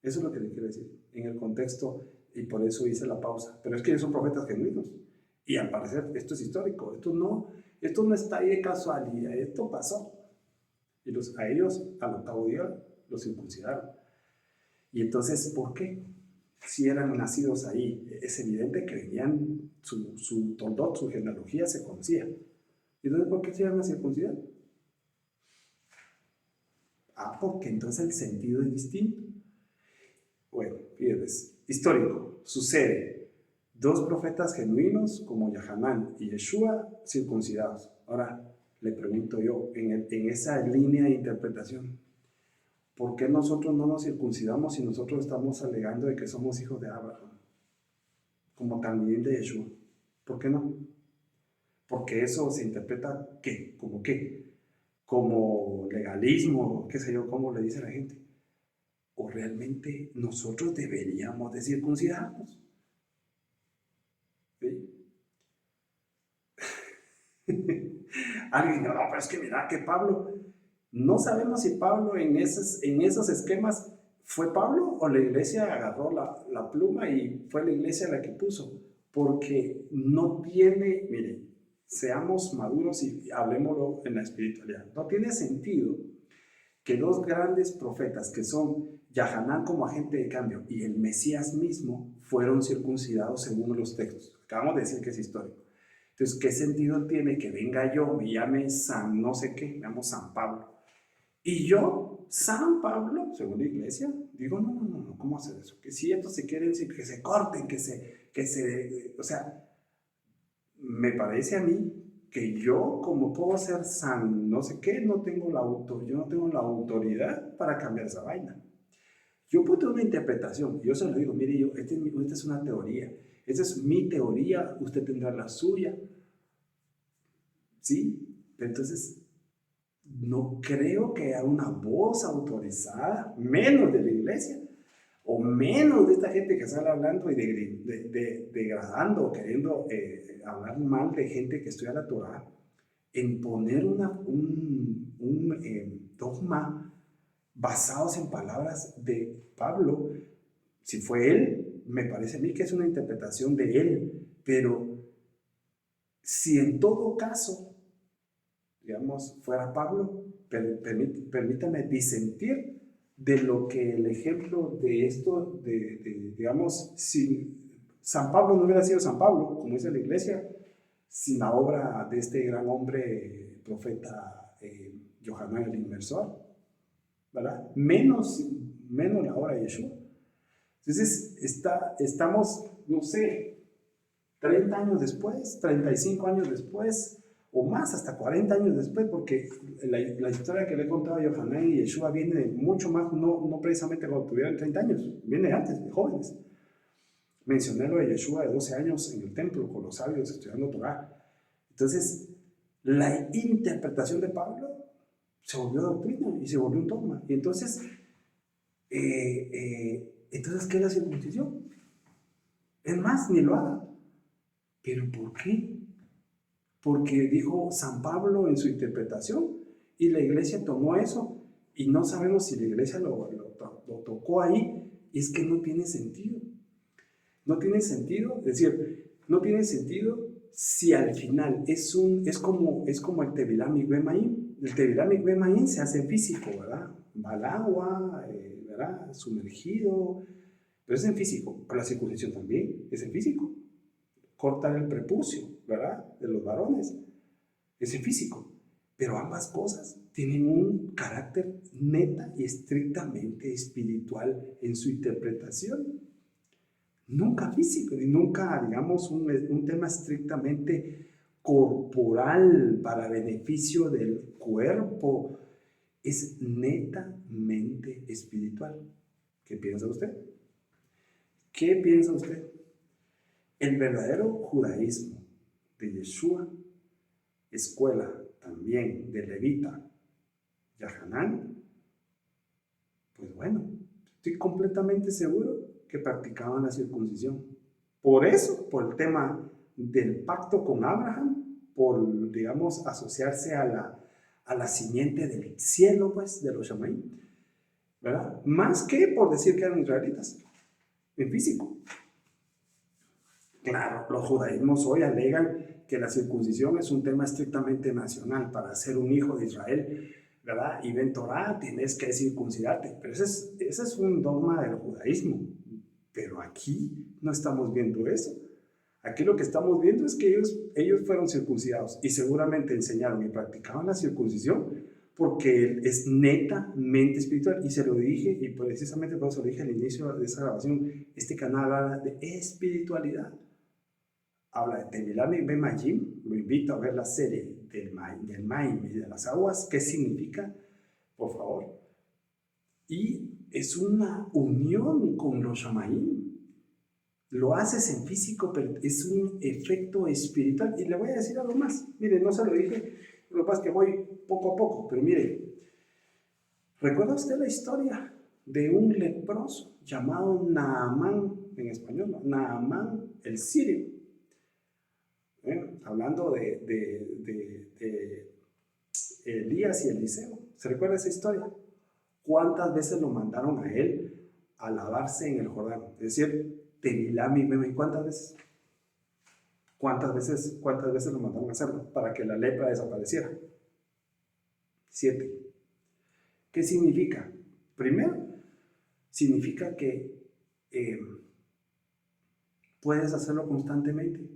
Eso es lo que le quiero decir en el contexto, y por eso hice la pausa. Pero es que ellos son profetas genuinos. Y al parecer esto es histórico. Esto no está ahí de casualidad. Esto pasó. Y a ellos al octavo día los circuncidaron. Y entonces, ¿por qué? Si eran nacidos ahí, es evidente que venían, su toldot, su genealogía se conocía. ¿Y entonces por qué se iban a circuncidar? Porque entonces el sentido es distinto. Bueno, fíjense, histórico, sucede. Dos profetas genuinos como Yahanán y Yeshua circuncidados. Ahora le pregunto yo, en esa línea de interpretación, ¿por qué nosotros no nos circuncidamos si nosotros estamos alegando de que somos hijos de Abraham? Como también de Yeshua. ¿Por qué no? Porque eso se interpreta ¿qué? ¿Como qué? Como legalismo, qué sé yo, cómo le dice la gente. ¿O realmente nosotros deberíamos de circuncidarnos? ¿Sí? Alguien dice, no, pero es que mira que Pablo, no sabemos si Pablo en esos esquemas fue Pablo o la iglesia agarró la pluma y fue la iglesia la que puso, porque no tiene, miren, seamos maduros y hablemoslo en la espiritualidad, no tiene sentido que dos grandes profetas que son Yahanán como agente de cambio y el Mesías mismo fueron circuncidados según los textos. Acabamos de decir que es histórico. Entonces, ¿qué sentido tiene que venga yo, me llame San no sé qué, me llamo San Pablo? Y yo, San Pablo, según la iglesia, digo, no, ¿cómo hacer eso? Que si estos se quieren, que se corten, o sea, me parece a mí que yo, como puedo ser San no sé qué, yo no tengo la autoridad para cambiar esa vaina. Yo puedo tener una interpretación, yo se lo digo, mire, esta es una teoría, esta es mi teoría, usted tendrá la suya, ¿sí? Pero entonces, no creo que haya una voz autorizada, menos de la iglesia, o menos de esta gente que sale hablando y degradando o queriendo hablar mal de gente que estudia la Torah, en poner un dogma basados en palabras de Pablo. Si fue él, me parece a mí que es una interpretación de él, pero si en todo caso, digamos, fuera Pablo, permítame disentir de lo que el ejemplo de esto, digamos, si San Pablo no hubiera sido San Pablo, como dice la iglesia, sin la obra de este gran hombre, profeta Yohanan el Inmersor, ¿verdad? Menos la obra de Yeshua. Entonces, estamos, no sé, 30 años después, 35 años después, o más, hasta 40 años después, porque la historia que le he contado a Yohanan y Yeshua viene mucho más, no precisamente cuando tuvieran 30 años, viene antes, de jóvenes. Mencioné lo de Yeshua de 12 años en el templo con los sabios estudiando Torah. Entonces, la interpretación de Pablo se volvió doctrina y se volvió un dogma. Y entonces, entonces, ¿qué es la circuncisión? Es más, ni lo haga. ¿Pero por qué? Porque dijo San Pablo en su interpretación y la iglesia tomó eso y no sabemos si la iglesia lo tocó ahí, y es que no tiene sentido. No tiene sentido, es decir, no tiene sentido si al final es como el Tevilá Mikveh Mayim. El Tevilá Mikveh Mayim se hace físico, ¿verdad? Va al agua, ¿verdad? Sumergido, pero es en físico. Pero la circuncisión también es en físico. Cortar el prepucio, ¿verdad? De los varones. Es en físico. Pero ambas cosas tienen un carácter neta y estrictamente espiritual en su interpretación. Nunca físico, y nunca, digamos, un tema estrictamente corporal para beneficio del cuerpo. Es netamente espiritual. ¿Qué piensa usted? ¿Qué piensa usted? El verdadero judaísmo de Yeshua, escuela también de Levita, Yahanán, pues bueno, estoy completamente seguro que practicaban la circuncisión. Por eso, por el tema del pacto con Abraham, por, digamos, asociarse a la simiente del cielo, pues, de los Shamaim, ¿verdad? Más que por decir que eran israelitas, en físico. Claro, los judaísmos hoy alegan que la circuncisión es un tema estrictamente nacional. Para ser un hijo de Israel, ¿verdad? Y ven Torah, tienes que circuncidarte. Pero ese es un dogma del judaísmo. Pero aquí no estamos viendo eso. Aquí lo que estamos viendo es que ellos fueron circuncidados y seguramente enseñaron y practicaban la circuncisión porque es netamente espiritual. Y se lo dije, y precisamente por eso lo dije al inicio de esa grabación, este canal habla de espiritualidad. Habla de Tevilá Mikveh Mayim. Lo invito a ver la serie del Maim y de las aguas. ¿Qué significa? Por favor. Y es una unión con los Shamaim. Lo haces en físico, pero es un efecto espiritual. Y le voy a decir algo más. Mire, no se lo dije, lo que pasa es que voy poco a poco, pero mire, ¿recuerda usted la historia de un leproso llamado Naamán, en español, ¿no? Naamán el sirio? Hablando de Elías y Eliseo. ¿Se recuerda esa historia? ¿Cuántas veces lo mandaron a él a lavarse en el Jordán? Es decir, Tevilá Mikveh, ¿cuántas veces? ¿Cuántas veces lo mandaron a hacerlo para que la lepra desapareciera? 7. ¿Qué significa? Primero, significa que puedes hacerlo constantemente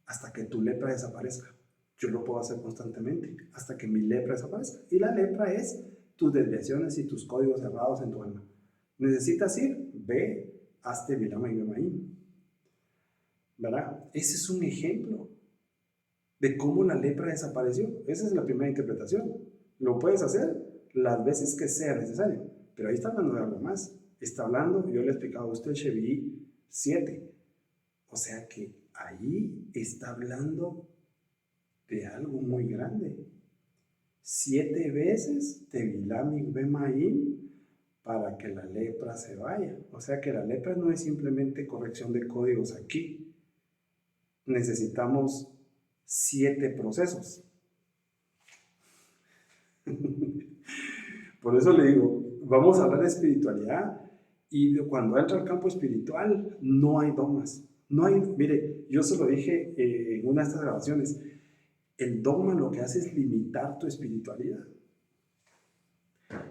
hasta que tu lepra desaparezca. Yo lo puedo hacer constantemente hasta que mi lepra desaparezca. Y la lepra es tus desviaciones y tus códigos cerrados en tu alma. ¿Necesitas ir? Ve, hazte Bilama y Bemaín. ¿Verdad? Ese es un ejemplo de cómo la lepra desapareció. Esa es la primera interpretación. Lo puedes hacer las veces que sea necesario. Pero ahí está hablando de algo más. Está hablando, yo le he explicado a usted, Shevi'i 7. O sea que ahí está hablando de algo muy grande. 7 veces Tevilá Mikvé Mayim para que la lepra se vaya. O sea que la lepra no es simplemente corrección de códigos aquí. Necesitamos 7 procesos. Por eso le digo, vamos a hablar de espiritualidad y cuando entra al campo espiritual no hay dogmas. No hay, mire, yo se lo dije en una de estas grabaciones, el dogma lo que hace es limitar tu espiritualidad.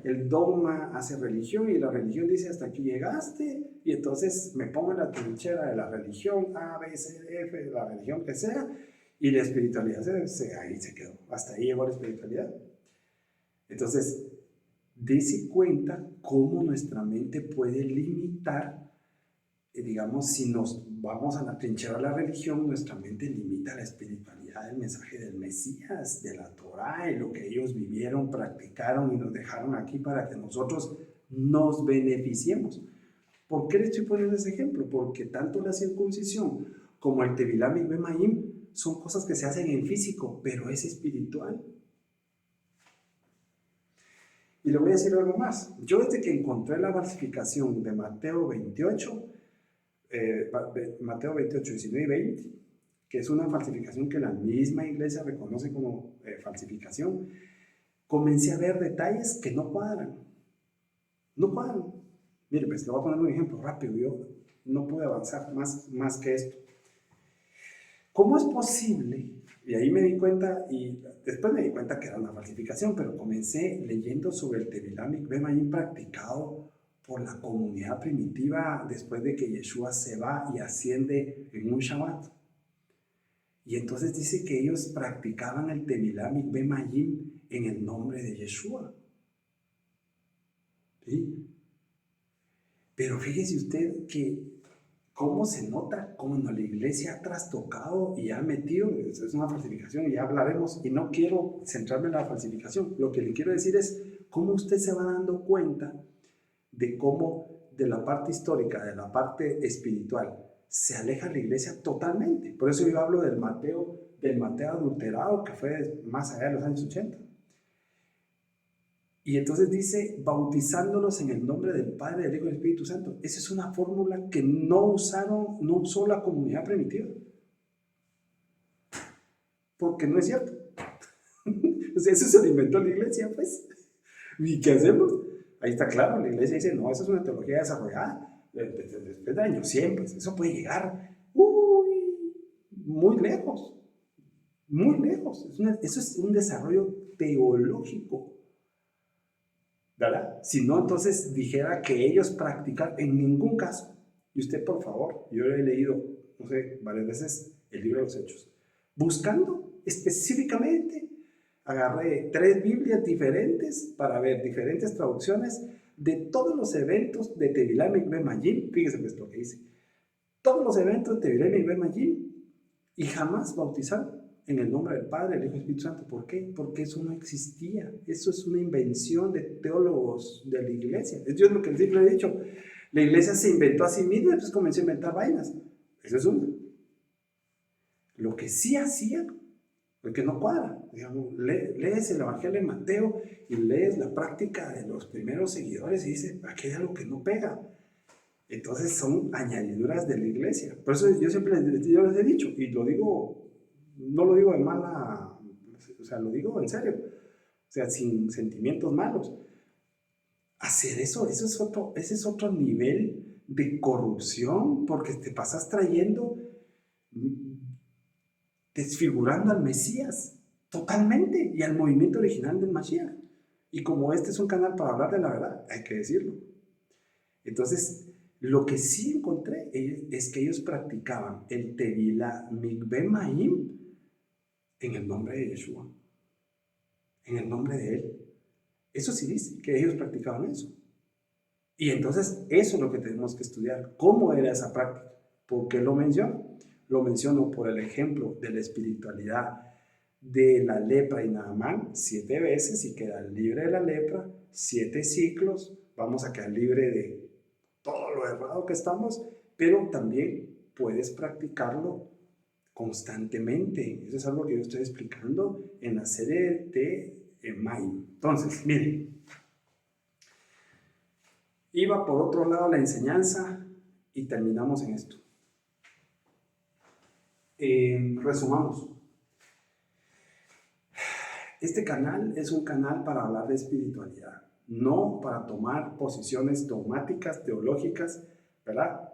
El dogma hace religión y la religión dice hasta aquí llegaste y entonces me pongo en la trinchera de la religión A, B, C, D, F, de la religión que sea y la espiritualidad ahí se quedó, hasta ahí llegó la espiritualidad. Entonces, dése cuenta cómo nuestra mente puede limitar, digamos, si nos vamos a la trinchera de la religión, nuestra mente limita la espiritualidad del mensaje del Mesías, de la Torá, y lo que ellos vivieron, practicaron y nos dejaron aquí para que nosotros nos beneficiemos. ¿Por qué le estoy poniendo ese ejemplo? Porque tanto la circuncisión como el Tevilá Mikvé Mayim son cosas que se hacen en físico, pero es espiritual. Y le voy a decir algo más. Yo desde que encontré la falsificación de Mateo 28, Mateo 28, 19 y 20, que es una falsificación que la misma iglesia reconoce como falsificación, comencé a ver detalles que no cuadran. No cuadran. Mire, pues le voy a poner un ejemplo rápido. Yo no pude avanzar más que esto. ¿Cómo es posible? Y ahí me di cuenta, y después me di cuenta que era una falsificación, pero comencé leyendo sobre el Tevilá Mikvé Mayim practicado por la comunidad primitiva después de que Yeshua se va y asciende en un Shabbat. Y entonces dice que ellos practicaban el Tevilá Mikvé Mayim en el nombre de Yeshua. ¿Sí? Pero fíjese usted que cómo se nota cuando la iglesia ha trastocado y ha metido, es una falsificación y ya hablaremos, y no quiero centrarme en la falsificación, lo que le quiero decir es cómo usted se va dando cuenta de cómo de la parte histórica, de la parte espiritual, se aleja la iglesia totalmente. Por eso yo hablo del Mateo adulterado, que fue más allá de los años 80. Y entonces dice, bautizándolos en el nombre del Padre, del Hijo y del Espíritu Santo. Esa es una fórmula que no usó la comunidad primitiva. Porque no es cierto. O sea, eso se lo inventó la iglesia, pues. ¿Y qué hacemos? Ahí está claro, la iglesia dice, no, esa es una teología desarrollada después del año 100, pues eso puede llegar muy lejos. Muy lejos. Eso es un desarrollo teológico. ¿Verdad? Si no, entonces dijera que ellos practican en ningún caso. Y usted, por favor, yo he leído, no sé, varias veces el libro de los Hechos. Buscando específicamente, agarré 3 Biblias diferentes para ver diferentes traducciones de todos los eventos de Tevilá Mikvé Mayim. Fíjese pues lo que dice. Todos los eventos de Tevilá Mikvé Mayim y jamás bautizaron en el nombre del Padre, del Hijo y del Espíritu Santo. ¿Por qué? Porque eso no existía. Eso es una invención de teólogos de la iglesia. Es Dios lo que siempre he dicho. La iglesia se inventó a sí misma y después comenzó a inventar vainas. Eso es uno. Lo que sí hacía, porque no cuadra. Digamos, lees el Evangelio de Mateo y lees la práctica de los primeros seguidores y dices, aquí hay algo que no pega. Entonces son añadiduras de la iglesia. Por eso yo siempre les he dicho, y lo digo, no lo digo de mala, o sea, lo digo en serio, o sea, sin sentimientos malos. Hacer eso, ese es otro nivel de corrupción, porque te pasas trayendo, desfigurando al Mesías totalmente y al movimiento original del Mashiach. Y como este es un canal para hablar de la verdad, hay que decirlo. Entonces, lo que sí encontré es que ellos practicaban el Tevilá Mikvé Mayim en el nombre de Yeshua, en el nombre de Él. Eso sí dice, que ellos practicaban eso. Y entonces eso es lo que tenemos que estudiar. ¿Cómo era esa práctica? ¿Por qué lo menciono? Lo menciono por el ejemplo de la espiritualidad de la lepra y Naamán 7 veces y queda libre de la lepra, 7 ciclos, vamos a quedar libre de todo lo errado que estamos, pero también puedes practicarlo constantemente. Eso es algo que yo estoy explicando en la serie de mayo. Entonces, miren, iba por otro lado la enseñanza y terminamos en esto. Resumamos. Este canal es un canal para hablar de espiritualidad, no para tomar posiciones dogmáticas, teológicas, ¿verdad?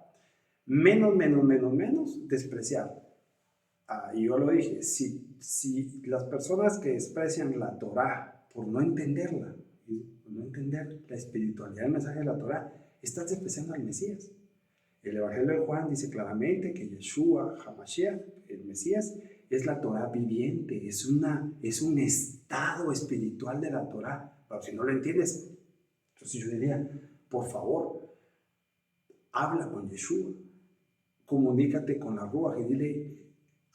Menos despreciar. Y yo lo dije, si las personas que desprecian la Torá por no entenderla, por no entender la espiritualidad del mensaje de la Torá, estás despreciando al Mesías. El Evangelio de Juan dice claramente que Yeshua, HaMashiach, el Mesías, es la Torá viviente, es un estado espiritual de la Torá. Pero si no lo entiendes, entonces yo diría, por favor, habla con Yeshua, comunícate con la Ruach y dile,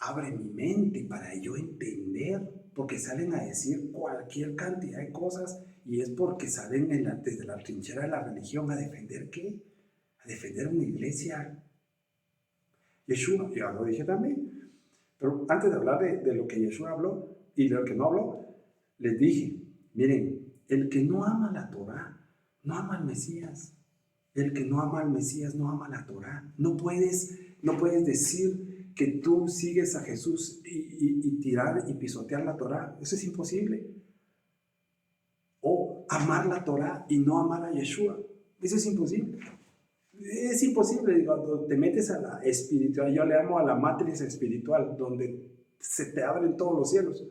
abre mi mente para yo entender, porque salen a decir cualquier cantidad de cosas y es porque salen desde la trinchera de la religión a defender ¿qué? A defender una iglesia. Yeshua, ya lo dije también, pero antes de hablar de lo que Yeshua habló y de lo que no habló, les dije, miren, el que no ama la Torá, no ama al Mesías. El que no ama al Mesías no ama la Torá. No puedes decir que tú sigues a Jesús y tirar y pisotear la Torá. Eso es imposible. O amar la Torá y no amar a Yeshua. Eso es imposible. Es imposible. Cuando te metes a la espiritual, yo le llamo a la matriz espiritual, donde se te abren todos los cielos.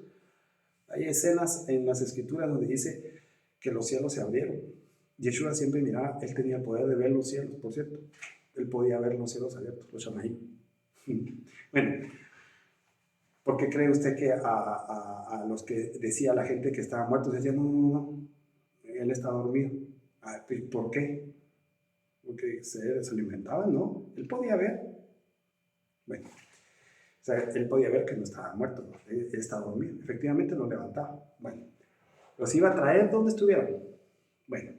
Hay escenas en las escrituras donde dice que los cielos se abrieron. Yeshua siempre miraba, él tenía el poder de ver los cielos, por cierto. Él podía ver los cielos abiertos, los shamaim. Bueno, ¿por qué cree usted que a los que decía la gente que estaban muertos decían, no, él está dormido? ¿Por qué? Porque se lo inventaban, ¿no? Él podía ver. Bueno, o sea, él podía ver que no estaba muerto, ¿no? Él estaba dormido. Efectivamente lo levantaba. Bueno, los iba a traer donde estuvieran. Bueno,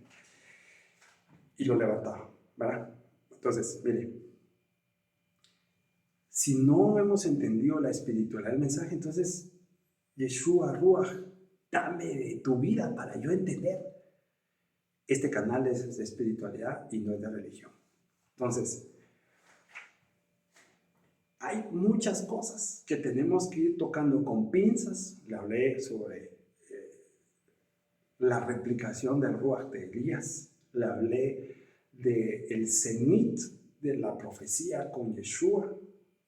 y lo levantaba, ¿verdad? Entonces, mire, si no hemos entendido la espiritualidad del mensaje, entonces, Yeshua, Ruach, dame de tu vida para yo entender. Este canal es de espiritualidad y no es de religión. Entonces, hay muchas cosas que tenemos que ir tocando con pinzas. Le hablé sobre la replicación del Ruach de Elías. Le hablé del cenit de la profecía con Yeshua,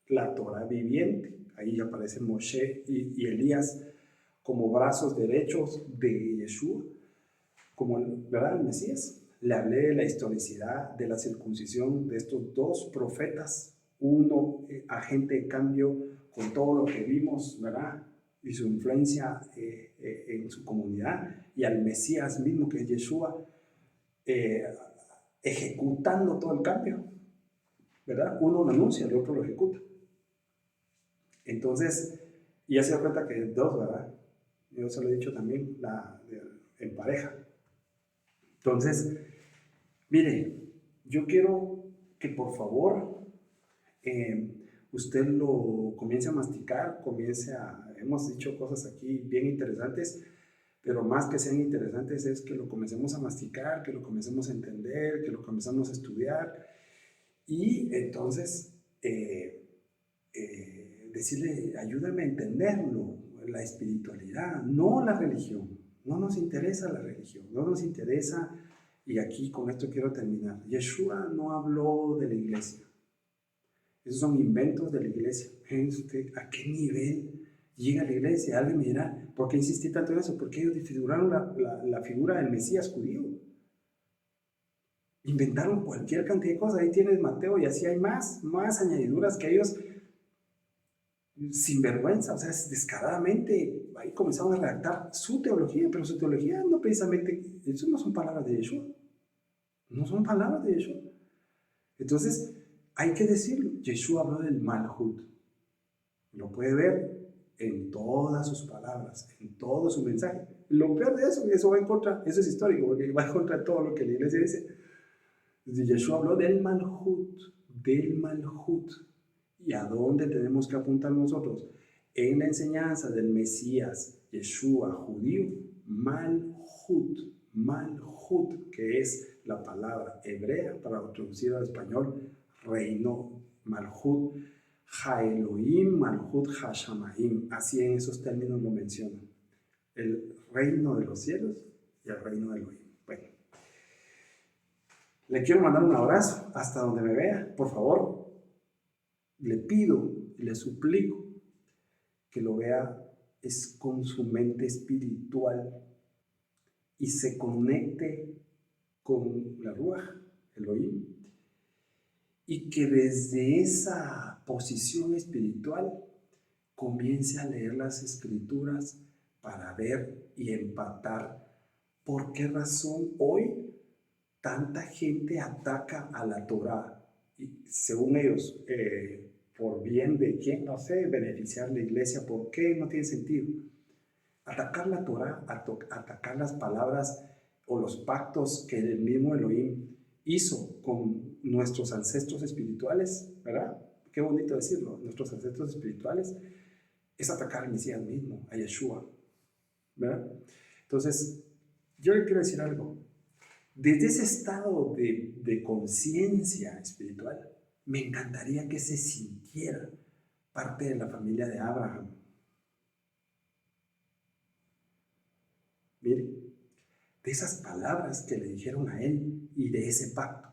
la Torah viviente. Ahí aparecen Moshe y Elías como brazos derechos de Yeshua, como ¿verdad? El Mesías. Le hablé de la historicidad de la circuncisión de estos dos profetas, uno agente de cambio con todo lo que vimos, ¿verdad? Y su influencia en su comunidad, y al Mesías mismo, que es Yeshua, ejecutando todo el cambio, ¿verdad? Uno lo anuncia, el otro lo ejecuta. Entonces, y ya se da cuenta que es dos, ¿verdad? Yo se lo he dicho también en pareja. Entonces, mire, yo quiero que por favor usted lo comience a masticar, hemos dicho cosas aquí bien interesantes, pero más que sean interesantes es que lo comencemos a masticar, que lo comencemos a entender, que lo comencemos a estudiar y entonces decirle, ayúdame a entenderlo, la espiritualidad, no la religión. No nos interesa la religión, no nos interesa, y aquí con esto quiero terminar. Yeshua no habló de la iglesia. Esos son inventos de la iglesia. ¿A qué nivel llega la iglesia? Alguien me dirá, ¿por qué insistí tanto en eso? Porque ellos desfiguraron la figura del Mesías judío. Inventaron cualquier cantidad de cosas. Ahí tienes Mateo y así hay más añadiduras que ellos, sin vergüenza, o sea, descaradamente, ahí comenzaron a redactar su teología, pero su teología no precisamente, eso no son palabras de Yeshua. No son palabras de Yeshua. Entonces, hay que decirlo. Yeshua habló del Malhut. Lo puede ver en todas sus palabras, en todo su mensaje. Lo peor de eso va en contra, eso es histórico, porque va en contra de todo lo que la iglesia dice. Yeshua habló del Malhut, ¿Y a dónde tenemos que apuntar nosotros? En la enseñanza del Mesías, Yeshua, judío, Malhut, Malhut, que es la palabra hebrea para traducir al español, reino, Malhut, Ha-Elohim, Malhut, Ha-Shamaim, así en esos términos lo mencionan. El reino de los cielos y el reino de Elohim. Bueno, le quiero mandar un abrazo hasta donde me vea, por favor. Le pido y le suplico que lo vea es con su mente espiritual y se conecte con la Ruaj, Elohim, y que desde esa posición espiritual comience a leer las escrituras para ver y empatar por qué razón hoy tanta gente ataca a la Torá. Y según ellos, por bien de quién, no sé, beneficiar la iglesia, ¿por qué? No tiene sentido. Atacar la Torá, atacar las palabras o los pactos que el mismo Elohim hizo con nuestros ancestros espirituales, ¿verdad? Qué bonito decirlo, nuestros ancestros espirituales, es atacar al Mesías mismo, a Yeshua, ¿verdad? Entonces, yo le quiero decir algo. Desde ese estado de conciencia espiritual, me encantaría que se sintiera parte de la familia de Abraham. Mire, de esas palabras que le dijeron a él y de ese pacto,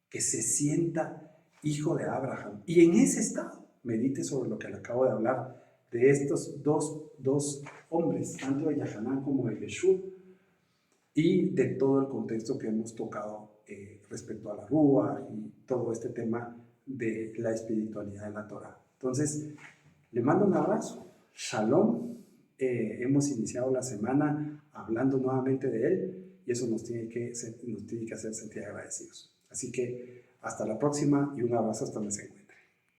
que se sienta hijo de Abraham. Y en ese estado, medite sobre lo que le acabo de hablar, de estos dos hombres, tanto de Yahanan como de Yeshua, y de todo el contexto que hemos tocado respecto a la Rúa y todo este tema de la espiritualidad de la Torah. Entonces, le mando un abrazo. Shalom. Hemos iniciado la semana hablando nuevamente de él y eso nos tiene que hacer sentir agradecidos. Así que hasta la próxima y un abrazo hasta donde se encuentre.